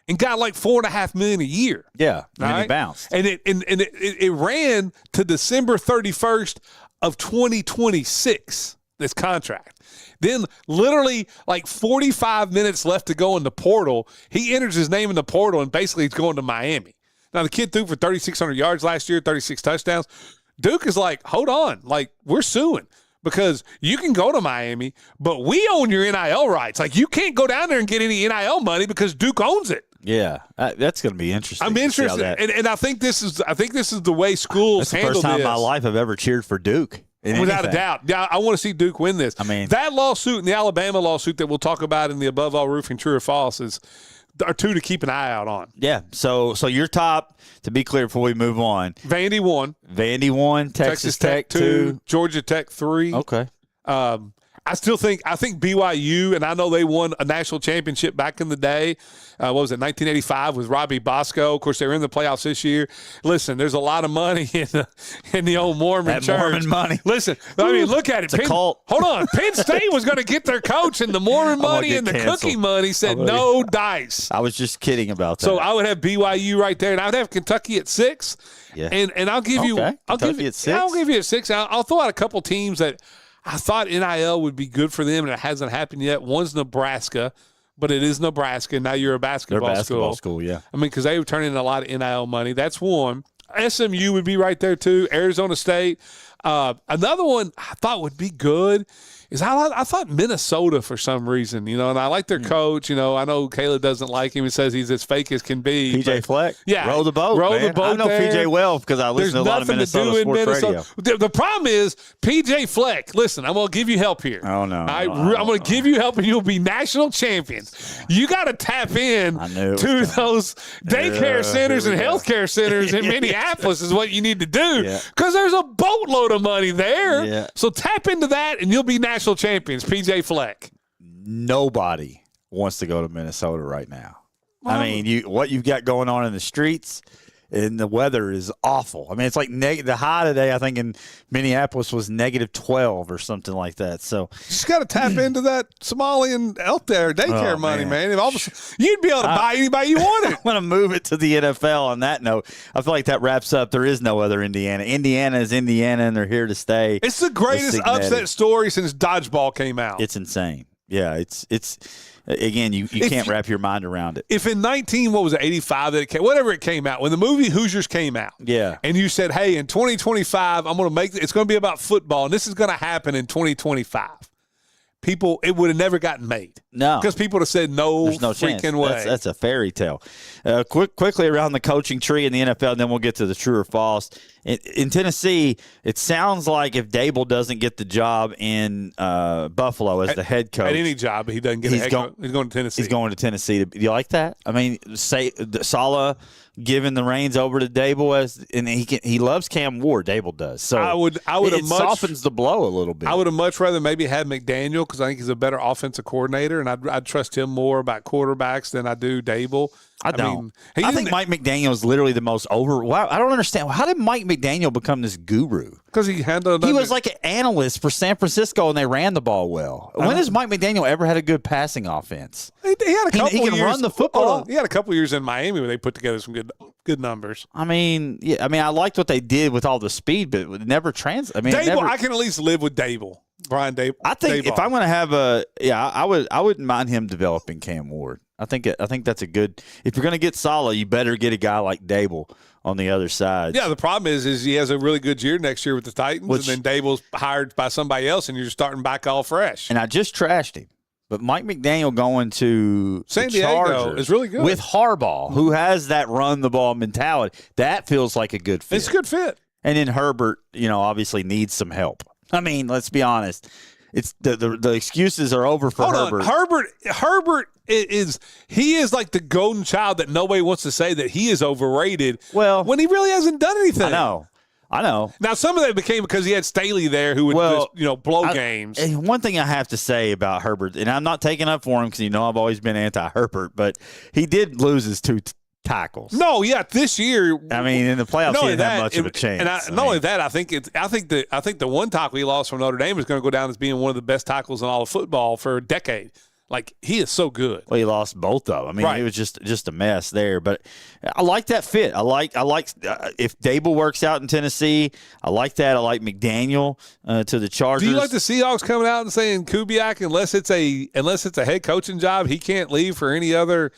and got like $4.5 million a year. Yeah, and he bounced. And it ran to December 31st of 2026, this contract. Then literally like 45 minutes left to go in the portal. He enters his name in the portal, and basically he's going to Miami. Now, the kid threw for 3,600 yards last year, 36 touchdowns. Duke is like, hold on, like, we're suing because you can go to Miami, but we own your NIL rights. Like, you can't go down there and get any NIL money because Duke owns it. Yeah, that's going to be interesting. I'm interested, and I think this is the way schools handle this. That's the first time in my life I've ever cheered for Duke. Without a doubt. Yeah, I want to see Duke win this. I mean, that lawsuit and the Alabama lawsuit that we'll talk about in the Above All Roofing True or False are two to keep an eye out on. Yeah. So your top, to be clear before we move on. Vandy 1. Vandy 1, Texas Tech 2. Georgia Tech 3. Okay. I think BYU, and I know they won a national championship back in the day. What was it, 1985 with Robbie Bosco? Of course, they were in the playoffs this year. Listen, there's a lot of money in the old Mormon church. Mormon money. Listen, I mean, look at it. It's a cult. Hold on. Penn State was going to get their coach, and the Mormon money and the cookie money said no dice. I was just kidding about that. So I would have BYU right there, and I would have Kentucky at 6. Yeah. And I'll give you Kentucky at 6. I'll give you a 6. I'll throw out a couple teams that I thought NIL would be good for them, and it hasn't happened yet. One's Nebraska, but it is Nebraska. Now you're a basketball school, yeah. I mean, because they were turning in a lot of NIL money. That's one. SMU would be right there too. Arizona State. Another one I thought would be good is I thought Minnesota for some reason, and I like their coach. I know Caleb doesn't like him. He says he's as fake as can be. PJ Fleck. Yeah. Row the boat, man. I know there. PJ well because I listen to a lot of Minnesota sports radio. The problem is PJ Fleck. Listen, I'm going to give you help here. Oh, no. I'm going to give you help and you'll be national champions. You got to tap in to those daycare centers and healthcare centers in Minneapolis is what you need to do because there's a boatload of money there. Yeah. So tap into that and you'll be national champions. PJ Fleck. Nobody wants to go to Minnesota right now. I mean, what you've got going on in the streets and the weather is awful. I mean, it's like the high today, I think, in Minneapolis was -12 or something like that. So you just got to tap into that Somalian out there daycare money, man. If all of a sudden, you'd be able to buy anybody you wanted. I want to move it to the NFL on that note. I feel like that wraps up. There is no other Indiana. Indiana is Indiana, and they're here to stay. It's the greatest upset story since dodgeball came out. It's insane. Yeah, it's again, you can't wrap your mind around it. If in 85 that it came, whatever it came out, when the movie Hoosiers came out, and you said, hey, in 2025, I'm going to make it's going to be about football, and this is going to happen in 2025. People, it would have never gotten made. No. Because people would have said, there's no freaking chance. way. That's a fairy tale. Quickly around the coaching tree in the NFL, and then we'll get to the true or false. In Tennessee, it sounds like if Dable doesn't get the job in Buffalo as the head coach. At any job, he doesn't get he's going to Tennessee. He's going to Tennessee. Do you like that? I mean, Saleh giving the reins over to Dable and he loves Cam Ward. Dable does. So I would have softens the blow a little bit. I would have much rather maybe had McDaniel because I think he's a better offensive coordinator, and I'd trust him more about quarterbacks than I do Dable. I think Mike McDaniel is literally the most Wow, I don't understand. How did Mike McDaniel become this guru? Because he was like an analyst for San Francisco, and they ran the ball well. When has Mike McDaniel ever had a good passing offense? He had a couple He can years, run the football. He had a couple years in Miami where they put together some good numbers. I mean, I liked what they did with all the speed, but it never Dable, I can at least live with Dable. Brian Dable. I think if I'm going to have I wouldn't mind him developing Cam Ward. I think that's a good. If you're going to get Saleh, you better get a guy like Dable on the other side. Yeah, the problem is he has a really good year next year with the Titans, and then Dable's hired by somebody else, and you're starting back all fresh. And I just trashed him, but Mike McDaniel going to San Diego is really good with Harbaugh, who has that run the ball mentality. That feels like a good fit. It's a good fit. And then Herbert, obviously needs some help. I mean, let's be honest. It's the excuses are over for Herbert. Herbert is like the golden child that nobody wants to say that he is overrated. Well, when he really hasn't done anything. I know. Now some of that became because he had Staley there who would just, blow games. And one thing I have to say about Herbert, and I'm not taking up for him because I've always been anti-Herbert, but he did lose his two tackles. No, this year. I mean, in the playoffs, he didn't have much of a chance. And not only that, I think the one tackle he lost from Notre Dame is going to go down as being one of the best tackles in all of football for a decade. Like, he is so good. Well, he lost both of them. I mean, It was just a mess there. But I like that fit. I like if Dable works out in Tennessee, I like that. I like McDaniel to the Chargers. Do you like the Seahawks coming out and saying Kubiak, unless it's a head coaching job, he can't leave for any other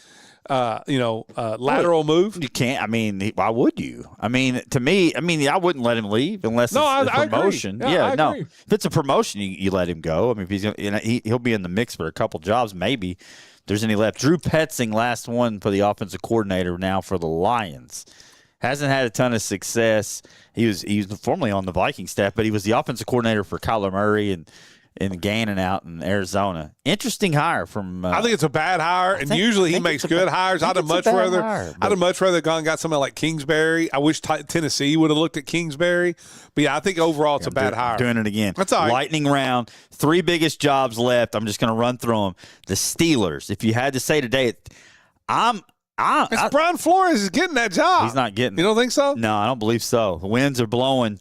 lateral move? You can't. I mean, why would you? I mean, to me, I wouldn't let him leave unless it's a promotion. I agree. If it's a promotion, you let him go. I mean, if he's gonna, he'll be in the mix for a couple jobs, maybe. If there's any left. Drew Petzing, last one for the offensive coordinator now for the Lions. Hasn't had a ton of success. He was formerly on the Viking staff, but he was the offensive coordinator for Kyler Murray and and Gannon out in Arizona. Interesting hire from. I think it's a bad hire, and usually he makes good hires. I'd have much rather gone and got somebody like Kingsbury. I wish Tennessee would have looked at Kingsbury, but yeah, I think overall it's a bad hire. Doing it again. That's all right. Lightning round. 3 biggest jobs left. I'm just going to run through them. The Steelers. If you had to say today, Brian Flores is getting that job. He's not getting it. You don't think so? No, I don't believe so. The winds are blowing.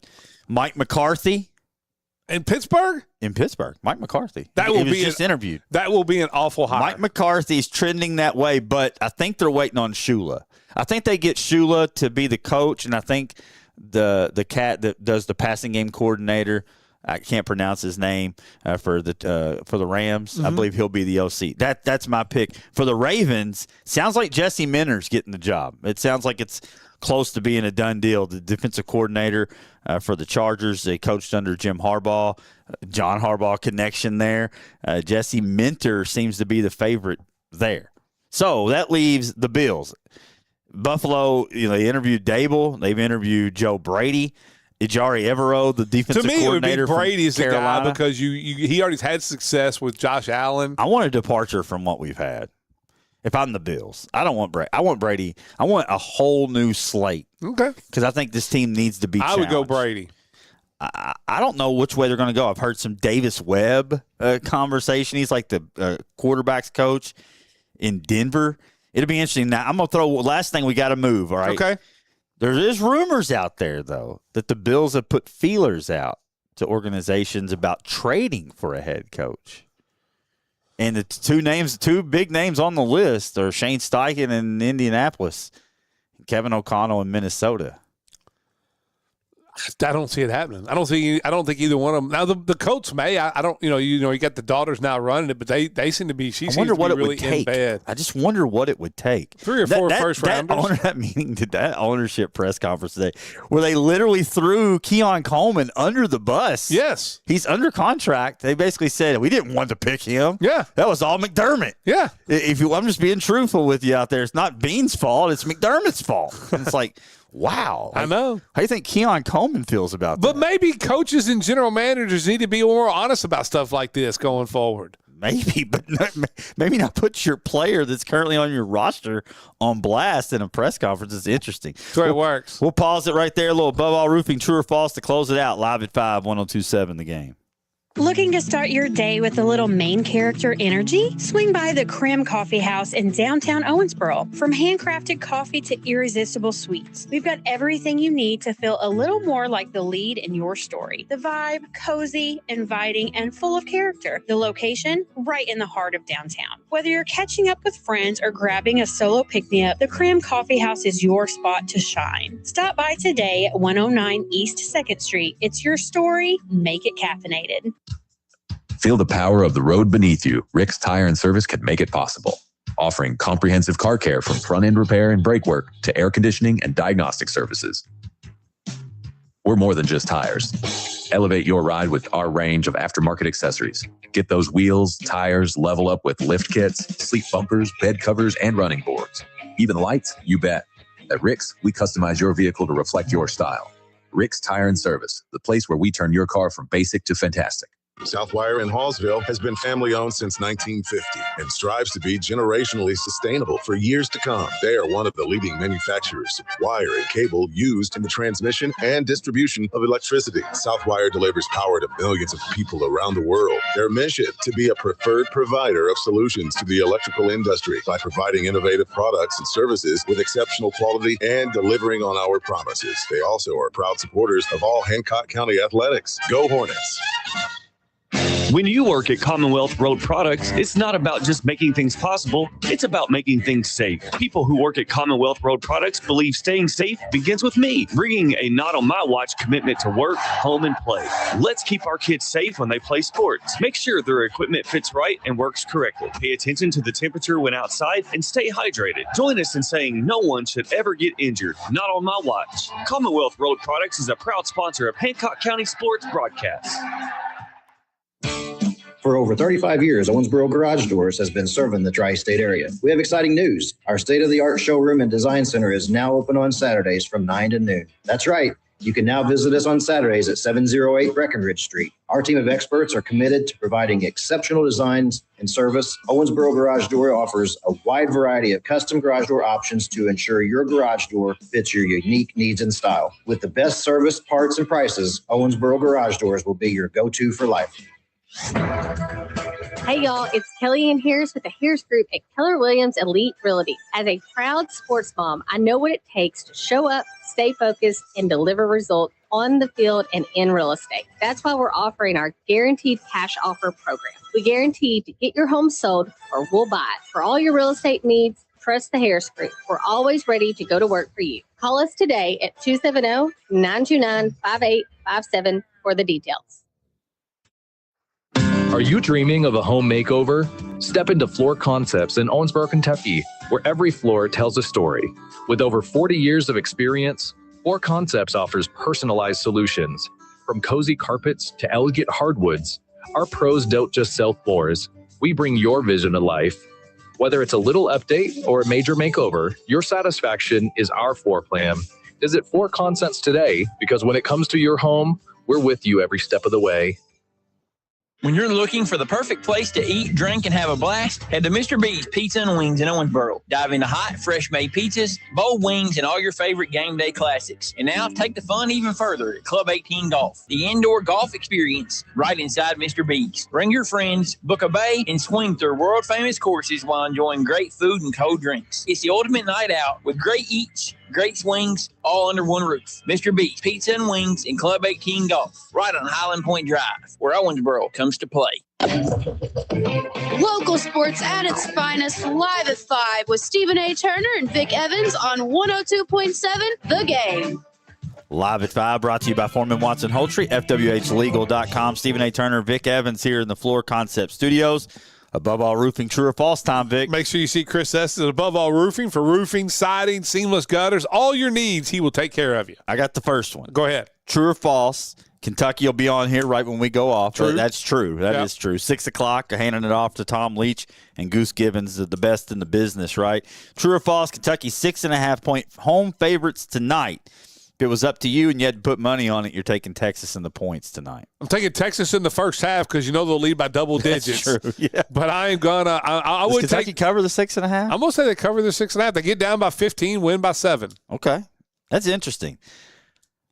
Mike McCarthy. In Pittsburgh? In Pittsburgh. Mike McCarthy. That will be just interviewed. That will be an awful hire. Mike McCarthy's trending that way, but I think they're waiting on Shula. I think they get Shula to be the coach, and I think the cat that does the passing game coordinator, I can't pronounce his name, for the Rams. Mm-hmm. I believe he'll be the OC. That's my pick. For the Ravens, sounds like Jesse Minter's getting the job. It sounds like it's close to being a done deal. The defensive coordinator for the Chargers, they coached under Jim Harbaugh. John Harbaugh connection there. Jesse Minter seems to be the favorite there. So that leaves the Bills. Buffalo, they interviewed Dable. They've interviewed Joe Brady. Ejari Evero, the defensive coordinator. To me, it would be Brady's the Carolina. guy because he already had success with Josh Allen. I want a departure from what we've had. If I'm the Bills, I don't want Brady. I want Brady. I want a whole new slate. Okay. Because I think this team needs to be challenged. I would go Brady. I don't know which way they're going to go. I've heard some Davis Webb conversation. He's like the quarterback's coach in Denver. It'll be interesting. Now, I'm going to throw last thing. We got to move, all right? Okay. There is rumors out there, though, that the Bills have put feelers out to organizations about trading for a head coach. And the two big names on the list are Shane Steichen in Indianapolis, and Kevin O'Connell in Minnesota. I don't see it happening. I don't think either one of them. Now the Colts may. I don't. You got the daughters now running it, but they seem to be. She seems to be really in bed. I just wonder what it would take. 3 or 4 first rounders. That ownership press conference today, where they literally threw Keon Coleman under the bus. Yes, he's under contract. They basically said we didn't want to pick him. Yeah, that was all McDermott. Yeah, I'm just being truthful with you out there. It's not Bean's fault. It's McDermott's fault. And it's like. Wow. I know. How do you think Keon Coleman feels about that? But maybe coaches and general managers need to be more honest about stuff like this going forward. Maybe, but maybe not put your player that's currently on your roster on blast in a press conference. It's interesting. That's where it works. We'll pause it right there. A little Above All Roofing, true or false, to close it out. Live at 5, 102.7 The Game. Looking to start your day with a little main character energy? Swing by the Creme Coffee House in downtown Owensboro. From handcrafted coffee to irresistible sweets, we've got everything you need to feel a little more like the lead in your story. The vibe, cozy, inviting, and full of character. The location, right in the heart of downtown. Whether you're catching up with friends or grabbing a solo pick-me-up, the Creme Coffee House is your spot to shine. Stop by today at 109 East 2nd Street. It's your story. Make it caffeinated. Feel the power of the road beneath you. Rick's Tire and Service can make it possible. Offering comprehensive car care from front-end repair and brake work to air conditioning and diagnostic services. We're more than just tires. Elevate your ride with our range of aftermarket accessories. Get those wheels, tires, level up with lift kits, seat bumpers, bed covers, and running boards. Even lights, you bet. At Rick's, we customize your vehicle to reflect your style. Rick's Tire and Service, the place where we turn your car from basic to fantastic. Southwire in Hallsville has been family-owned since 1950 and strives to be generationally sustainable for years to come. They are one of the leading manufacturers of wire and cable used in the transmission and distribution of electricity. Southwire delivers power to millions of people around the world. Their mission, to be a preferred provider of solutions to the electrical industry by providing innovative products and services with exceptional quality and delivering on our promises. They also are proud supporters of all Hancock County athletics. Go Hornets! When you work at Commonwealth Road Products, it's not about just making things possible, it's about making things safe. People who work at Commonwealth Road Products believe staying safe begins with me, bringing a not on my watch commitment to work, home, and play. Let's keep our kids safe when they play sports. Make sure their equipment fits right and works correctly. Pay attention to the temperature when outside and stay hydrated. Join us in saying no one should ever get injured, not on my watch. Commonwealth Road Products is a proud sponsor of Hancock County Sports Broadcasts. For over 35 years, Owensboro Garage Doors has been serving the tri-state area. We have exciting news. Our state-of-the-art showroom and design center is now open on Saturdays from 9 to noon. That's right. You can now visit us on Saturdays at 708 Breckenridge Street. Our team of experts are committed to providing exceptional designs and service. Owensboro Garage Door offers a wide variety of custom garage door options to ensure your garage door fits your unique needs and style. With the best service, parts, and prices, Owensboro Garage Doors will be your go-to for life. Hey y'all, it's Kellyanne Harris with the Harris Group at Keller Williams Elite Realty. As a proud sports mom, I know what it takes to show up, stay focused, and deliver results on the field and in real estate. That's why we're offering our Guaranteed Cash Offer program. We guarantee to get your home sold or we'll buy it. For all your real estate needs, trust the Harris Group. We're always ready to go to work for you. Call us today at 270-929-5857 for the details. Are you dreaming of a home makeover? Step into Floor Concepts in Owensboro, Kentucky, where every floor tells a story. With over 40 years of experience, Floor Concepts offers personalized solutions. From cozy carpets to elegant hardwoods, our pros don't just sell floors. We bring your vision to life. Whether it's a little update or a major makeover, your satisfaction is our floor plan. Visit Floor Concepts today, because when it comes to your home, we're with you every step of the way. When you're looking for the perfect place to eat, drink, and have a blast, head to Mr. B's Pizza and Wings in Owensboro. Dive into hot, fresh-made pizzas, bold wings, and all your favorite game day classics. And now, take the fun even further at Club 18 Golf, the indoor golf experience right inside Mr. B's. Bring your friends, book a bay, and swing through world-famous courses while enjoying great food and cold drinks. It's the ultimate night out with great eats, great swings, all under one roof. Mr. B's Pizza and Wings in Club 18 Golf, right on Highland Point Drive, where Owensboro comes to play. Local sports at its finest, live at 5 with Stephen A. Turner and Vic Evans on 102.7 The Game. Live at 5, brought to you by Foreman Watson Holtree, FWHlegal.com. Stephen A. Turner, Vic Evans here in the Floor Concept Studios. Above All Roofing, true or false time, Vic? Make sure you see Chris Estes at Above All Roofing for roofing, siding, seamless gutters, all your needs. He will take care of you. I got the first one. Go ahead. True or false? Kentucky will be on here right when we go off. True. That's true. That is true. 6 o'clock, handing it off to Tom Leach and Goose Gibbons, the best in the business, right? True or false? Kentucky 6.5-point home favorites tonight. If it was up to you and you had to put money on it, you're taking Texas in the points tonight. I'm taking Texas in the first half because you know they'll lead by double digits. That's true, yeah. But I ain't gonna. I would Kentucky cover the 6.5. I'm gonna say they cover the 6.5. They get down by 15, win by 7. Okay, that's interesting.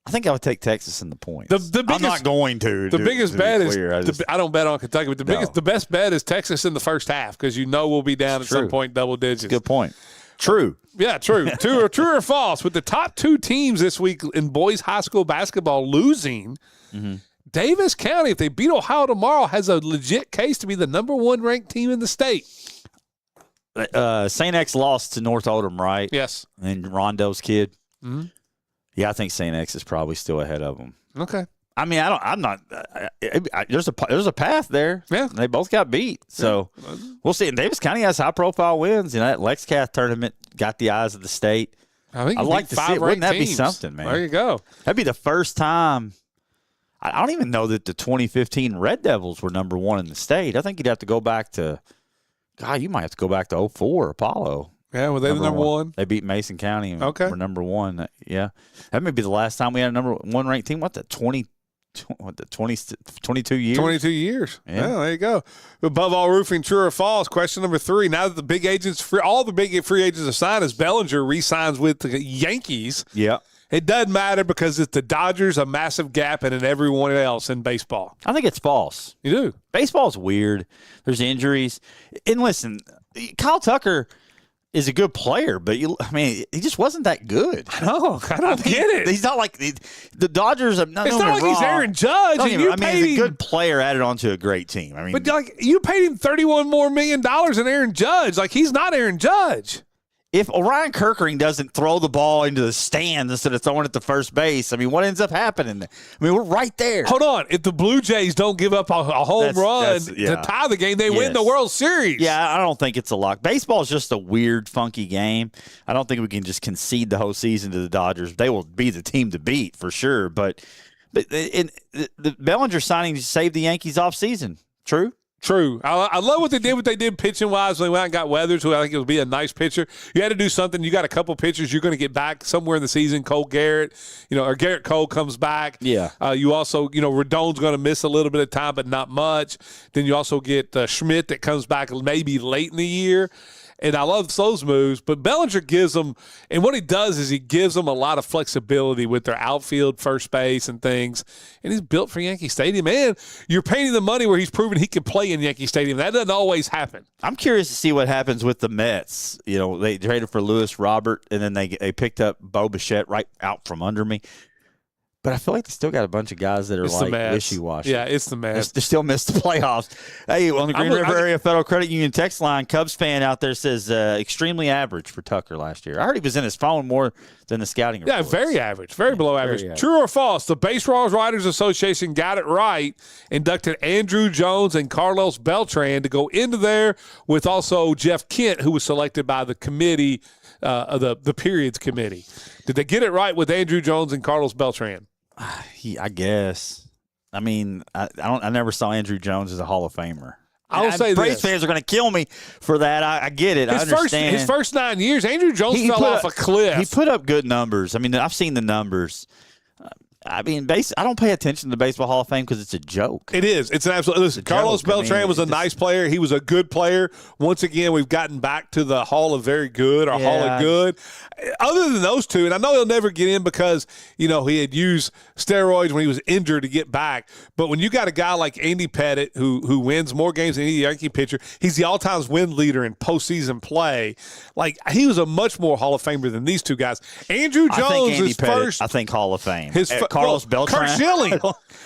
I think I would take Texas in the points. The biggest, I'm not going to. The biggest bet is I don't bet on Kentucky, but the best bet is Texas in the first half because you know we'll be down at some point double digits. Good point. True. Yeah, true. True or false? With the top two teams this week in boys high school basketball losing, Davis County, if they beat Ohio tomorrow, has a legit case to be the number 1 ranked team in the state. St. X lost to North Oldham, right? Yes. And Rondo's kid. Mm-hmm. Yeah, I think St. X is probably still ahead of them. Okay. I mean, I'm not. There's a path there. Yeah, they both got beat, so we'll see. And Davis County has high profile wins. You know, that LexCath tournament got the eyes of the state. I'd like to see it. Wouldn't that be something, man? There you go. That'd be the first time. I don't even know that the 2015 Red Devils were number 1 in the state. I think you'd have to go back to. God, you might have to go back to 04 Apollo. Yeah, were they the number 1? They beat Mason County. And okay, were number 1. Yeah, that may be the last time we had a number 1 ranked team. What the 22 years? 22 years. Yeah, there you go. Above All Roofing, true or false? Question number 3. Now that the big agents, all the big free agents are signed, as Bellinger re-signs with the Yankees. Yeah. It doesn't matter because it's the Dodgers, a massive gap, and in everyone else in baseball. I think it's false. You do. Baseball's weird. There's injuries. And listen, Kyle Tucker is a good player, but he just wasn't that good. No, I don't get it. He's not like the Dodgers. It's not like he's Aaron Judge. He's a good player added onto a great team. I mean, but like you paid him $31 million than Aaron Judge. Like he's not Aaron Judge. If Orion Kirkering doesn't throw the ball into the stands instead of throwing it to first base, I mean, what ends up happening? I mean, we're right there. Hold on. If the Blue Jays don't give up a home run to tie the game, they win the World Series. Yeah, I don't think it's a lock. Baseball is just a weird, funky game. I don't think we can just concede the whole season to the Dodgers. They will be the team to beat for sure. But the Bellinger signing saved the Yankees off season. True? True. I love what they did pitching wise when they went out and got Weathers, who I think will be a nice pitcher. You had to do something. You got a couple pitchers you're going to get back somewhere in the season. Cole Garrett, or Garrett Cole comes back. Yeah. You also, Rodon's going to miss a little bit of time, but not much. Then you also get Schmidt that comes back maybe late in the year. And I love those moves, but Bellinger gives them, and what he does is he gives them a lot of flexibility with their outfield, first base, and things. And he's built for Yankee Stadium. And you're paying the money where he's proven he can play in Yankee Stadium. That doesn't always happen. I'm curious to see what happens with the Mets. They traded for Lewis Robert, and then they picked up Bo Bichette right out from under me. But I feel like they still got a bunch of guys that are wishy-washy. Yeah, it's the Mets. They still missed the playoffs. Hey, on the Green River Area Federal Credit Union text line, Cubs fan out there says extremely average for Tucker last year. I heard he was in his phone more than the scouting reports. Yeah, very average. Very below average. True or false? The Baseball Writers Association got it right, inducted Andrew Jones and Carlos Beltran to go into there with also Jeff Kent, who was selected by the committee, the Periods Committee. Did they get it right with Andrew Jones and Carlos Beltran? I guess. I mean, I never saw Andrew Jones as a Hall of Famer. I'll say Braves fans are going to kill me for that. I get it. I understand. His first 9 years, Andrew Jones fell off a cliff. He put up good numbers. I mean, I've seen the numbers. I mean, I don't pay attention to the Baseball Hall of Fame because it's a joke. It is. It's an absolute. Listen, Carlos Beltran was a nice player. He was a good player. Once again, we've gotten back to the Hall of Very Good or Hall of Good. Other than those two, and I know he'll never get in because he had used steroids when he was injured to get back. But when you got a guy like Andy Pettitte who wins more games than any Yankee pitcher, he's the all-time win leader in postseason play. Like, he was a much more Hall of Famer than these two guys. Andrew Jones is first. I think Hall of Fame. Carlos Beltran. Kurt Schilling.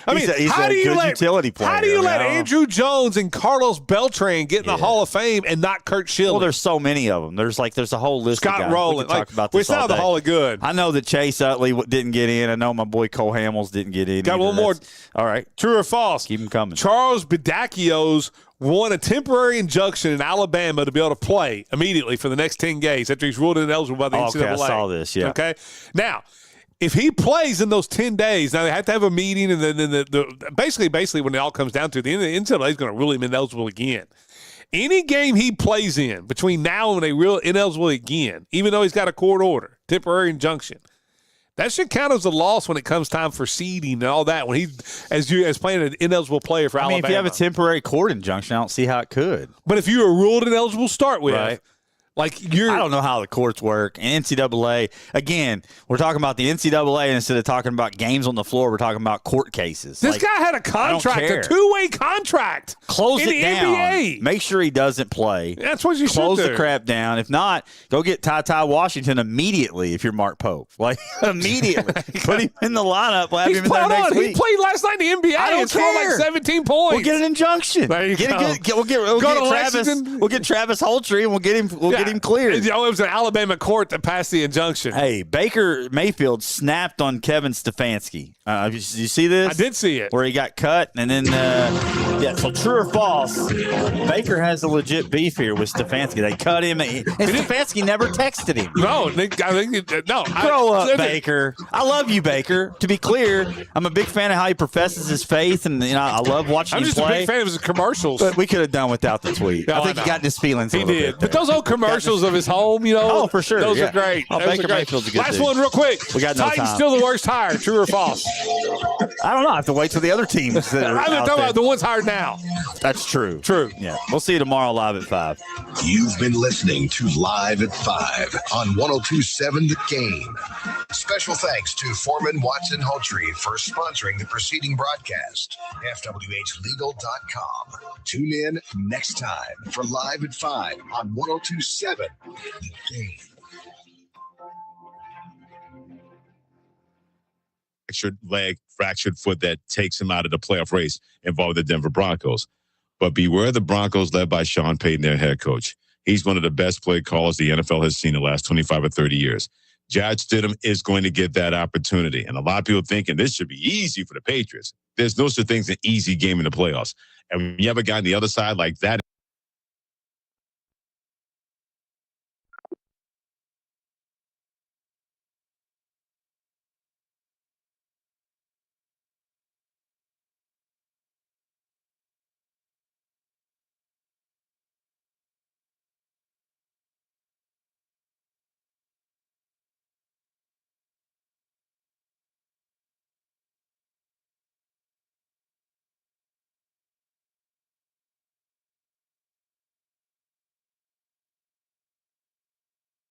I mean, he's a good utility player. How do you let Andrew Jones and Carlos Beltran get in the Hall of Fame and not Kurt Schilling? Well, there's so many of them. There's a whole list of guys. Scott Rowland. Talk about this it's not the Hall of Good. I know that Chase Utley didn't get in. I know my boy Cole Hamels didn't get in. Got one more. All right. True or false? Keep them coming. Charles Bedakios won a temporary injunction in Alabama to be able to play immediately for the next 10 games after he's ruled ineligible by the NCAA. Okay, I saw this, yeah. Okay? Now, if he plays in those 10 days, now they have to have a meeting, and then basically when it all comes down to it, the NCAA is going to rule him ineligible again. Any game he plays in between now and when they rule ineligible again, even though he's got a court order, temporary injunction, that should count as a loss when it comes time for seeding and all that. When as playing an ineligible player for Alabama. If you have a temporary court injunction, I don't see how it could. But if you were ruled ineligible to start with, right. I don't know how the courts work. And NCAA, again, we're talking about the NCAA, and instead of talking about games on the floor, we're talking about court cases. This guy had a contract, a two-way contract. Close in it the down. NBA. Make sure he doesn't play. That's what you should do. Close the crap down. If not, go get Ty Washington immediately if you're Mark Pope. Immediately. Put him in the lineup. We'll have him in there next week. He played last night in the NBA. I don't care. Scored 17 points. We'll get an injunction. There you go. We'll get Travis Holtry, and we'll get him cleared. It was an Alabama court that passed the injunction. Hey, Baker Mayfield snapped on Kevin Stefanski. Did you see this? I did see it. Where he got cut, and then, so true or false, Baker has a legit beef here with Stefanski. They cut him, and Stefanski never texted him. No, I think no. Grow up, Baker. I love you, Baker. To be clear, I'm a big fan of how he professes his faith, and I love watching him play. I'm just a big fan of his commercials. But we could have done without the tweet. I think he got his feelings a little bit. He did. But those old commercials of his home, Oh, for sure. Those are great. Baker Mayfield's a good Last dude. one real quick. We got no Titans time. still the worst hire. True or false? I don't know. I have to wait till the other teams that are I'm out talking there. about the ones hired now. That's true. True. Yeah. We'll see you tomorrow live at 5. You've been listening to Live at 5 on 102.7 The Game. Special thanks to Foreman Watson Hultree for sponsoring the preceding broadcast. FWHlegal.com. Tune in next time for Live at 5 on 102.7 The Game. Fractured leg, fractured foot that takes him out of the playoff race involving the Denver Broncos. But beware the Broncos led by Sean Payton, their head coach. He's one of the best play callers the NFL has seen in the last 25 or 30 years. Jarrett Stidham is going to get that opportunity. And a lot of people thinking this should be easy for the Patriots. There's no such thing as an easy game in the playoffs. And when you have a guy on the other side like that,